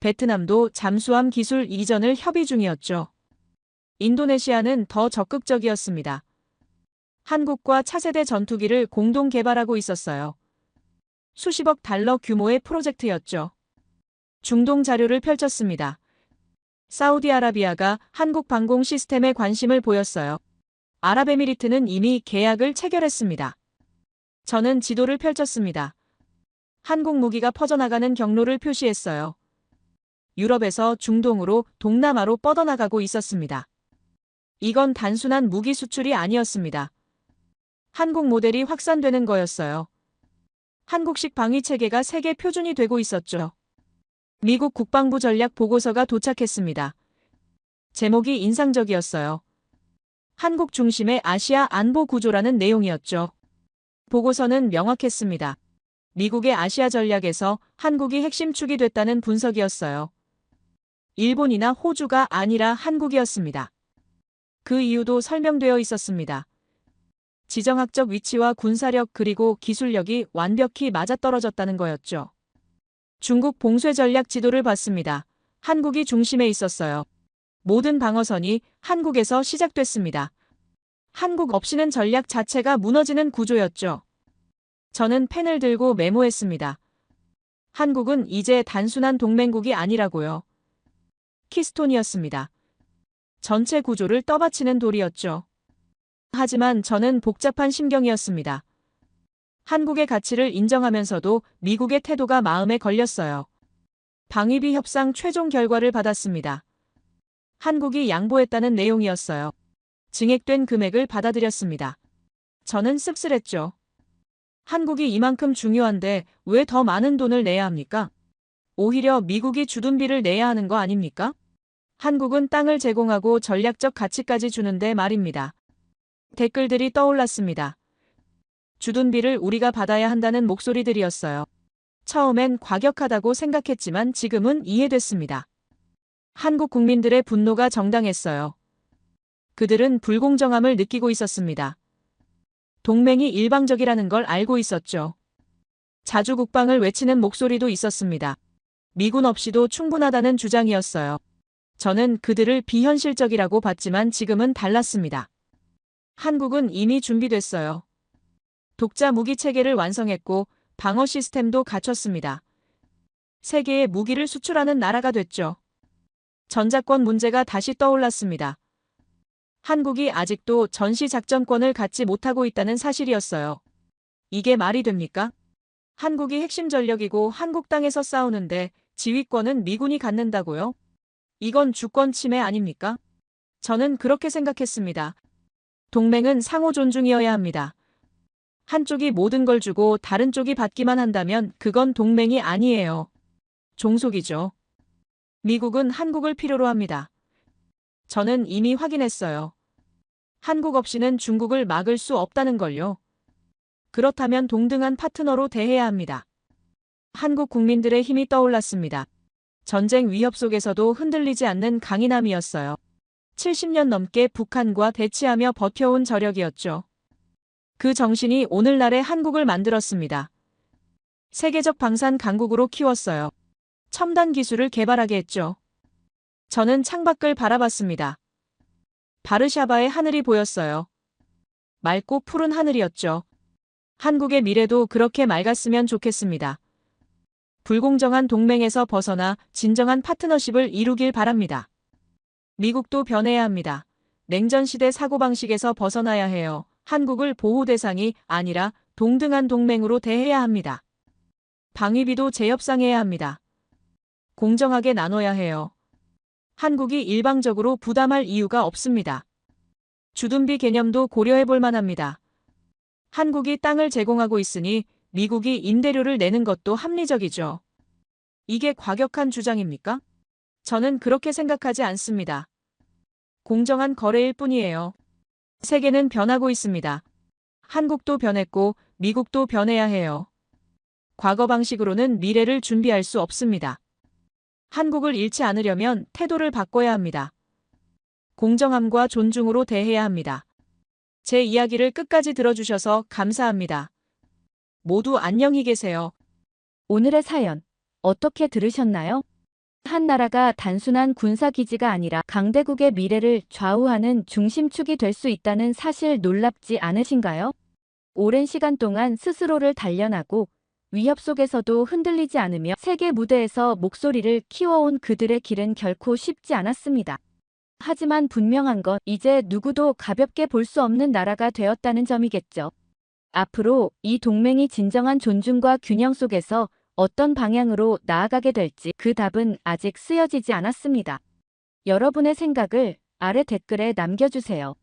베트남도 잠수함 기술 이전을 협의 중이었죠. 인도네시아는 더 적극적이었습니다. 한국과 차세대 전투기를 공동 개발하고 있었어요. 수십억 달러 규모의 프로젝트였죠. 중동 자료를 펼쳤습니다. 사우디아라비아가 한국 방공 시스템에 관심을 보였어요. 아랍에미리트는 이미 계약을 체결했습니다. 저는 지도를 펼쳤습니다. 한국 무기가 퍼져나가는 경로를 표시했어요. 유럽에서 중동으로 동남아로 뻗어나가고 있었습니다. 이건 단순한 무기 수출이 아니었습니다. 한국 모델이 확산되는 거였어요. 한국식 방위 체계가 세계 표준이 되고 있었죠. 미국 국방부 전략 보고서가 도착했습니다. 제목이 인상적이었어요. 한국 중심의 아시아 안보 구조라는 내용이었죠. 보고서는 명확했습니다. 미국의 아시아 전략에서 한국이 핵심 축이 됐다는 분석이었어요. 일본이나 호주가 아니라 한국이었습니다. 그 이유도 설명되어 있었습니다. 지정학적 위치와 군사력 그리고 기술력이 완벽히 맞아떨어졌다는 거였죠. 중국 봉쇄 전략 지도를 봤습니다. 한국이 중심에 있었어요. 모든 방어선이 한국에서 시작됐습니다. 한국 없이는 전략 자체가 무너지는 구조였죠. 저는 펜을 들고 메모했습니다. 한국은 이제 단순한 동맹국이 아니라고요. 키스톤이었습니다. 전체 구조를 떠받치는 돌이었죠. 하지만 저는 복잡한 심경이었습니다. 한국의 가치를 인정하면서도 미국의 태도가 마음에 걸렸어요. 방위비 협상 최종 결과를 받았습니다. 한국이 양보했다는 내용이었어요. 증액된 금액을 받아들였습니다. 저는 씁쓸했죠. 한국이 이만큼 중요한데 왜 더 많은 돈을 내야 합니까? 오히려 미국이 주둔비를 내야 하는 거 아닙니까? 한국은 땅을 제공하고 전략적 가치까지 주는데 말입니다. 댓글들이 떠올랐습니다. 주둔비를 우리가 받아야 한다는 목소리들이었어요. 처음엔 과격하다고 생각했지만 지금은 이해됐습니다. 한국 국민들의 분노가 정당했어요. 그들은 불공정함을 느끼고 있었습니다. 동맹이 일방적이라는 걸 알고 있었죠. 자주 국방을 외치는 목소리도 있었습니다. 미군 없이도 충분하다는 주장이었어요. 저는 그들을 비현실적이라고 봤지만 지금은 달랐습니다. 한국은 이미 준비됐어요. 독자 무기 체계를 완성했고 방어 시스템도 갖췄습니다. 세계에 무기를 수출하는 나라가 됐죠. 전자권 문제가 다시 떠올랐습니다. 한국이 아직도 전시작전권을 갖지 못하고 있다는 사실이었어요. 이게 말이 됩니까? 한국이 핵심 전력이고 한국 땅에서 싸우는데 지휘권은 미군이 갖는다고요? 이건 주권 침해 아닙니까? 저는 그렇게 생각했습니다. 동맹은 상호 존중이어야 합니다. 한쪽이 모든 걸 주고 다른 쪽이 받기만 한다면 그건 동맹이 아니에요. 종속이죠. 미국은 한국을 필요로 합니다. 저는 이미 확인했어요. 한국 없이는 중국을 막을 수 없다는 걸요. 그렇다면 동등한 파트너로 대해야 합니다. 한국 국민들의 힘이 떠올랐습니다. 전쟁 위협 속에서도 흔들리지 않는 강인함이었어요. 70년 넘게 북한과 대치하며 버텨온 저력이었죠. 그 정신이 오늘날의 한국을 만들었습니다. 세계적 방산 강국으로 키웠어요. 첨단 기술을 개발하게 했죠. 저는 창밖을 바라봤습니다. 바르샤바의 하늘이 보였어요. 맑고 푸른 하늘이었죠. 한국의 미래도 그렇게 맑았으면 좋겠습니다. 불공정한 동맹에서 벗어나 진정한 파트너십을 이루길 바랍니다. 미국도 변해야 합니다. 냉전시대 사고방식에서 벗어나야 해요. 한국을 보호 대상이 아니라 동등한 동맹으로 대해야 합니다. 방위비도 재협상해야 합니다. 공정하게 나눠야 해요. 한국이 일방적으로 부담할 이유가 없습니다. 주둔비 개념도 고려해볼 만합니다. 한국이 땅을 제공하고 있으니 미국이 임대료를 내는 것도 합리적이죠. 이게 과격한 주장입니까? 저는 그렇게 생각하지 않습니다. 공정한 거래일 뿐이에요. 세계는 변하고 있습니다. 한국도 변했고 미국도 변해야 해요. 과거 방식으로는 미래를 준비할 수 없습니다. 한국을 잃지 않으려면 태도를 바꿔야 합니다. 공정함과 존중으로 대해야 합니다. 제 이야기를 끝까지 들어주셔서 감사합니다. 모두 안녕히 계세요. 오늘의 사연 어떻게 들으셨나요? 한 나라가 단순한 군사기지가 아니라 강대국의 미래를 좌우하는 중심축이 될 수 있다는 사실 놀랍지 않으신가요? 오랜 시간 동안 스스로를 단련하고 위협 속에서도 흔들리지 않으며 세계 무대에서 목소리를 키워온 그들의 길은 결코 쉽지 않았습니다. 하지만 분명한 건 이제 누구도 가볍게 볼 수 없는 나라가 되었다는 점이겠죠. 앞으로 이 동맹이 진정한 존중과 균형 속에서 어떤 방향으로 나아가게 될지 그 답은 아직 쓰여지지 않았습니다. 여러분의 생각을 아래 댓글에 남겨주세요.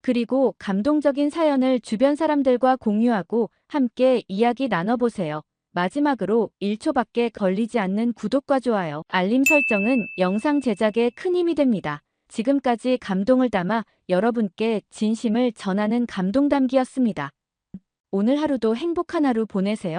그리고 감동적인 사연을 주변 사람들과 공유하고 함께 이야기 나눠보세요. 마지막으로 1초밖에 걸리지 않는 구독과 좋아요, 알림 설정은 영상 제작에 큰 힘이 됩니다. 지금까지 감동을 담아 여러분께 진심을 전하는 감동담기였습니다. 오늘 하루도 행복한 하루 보내세요.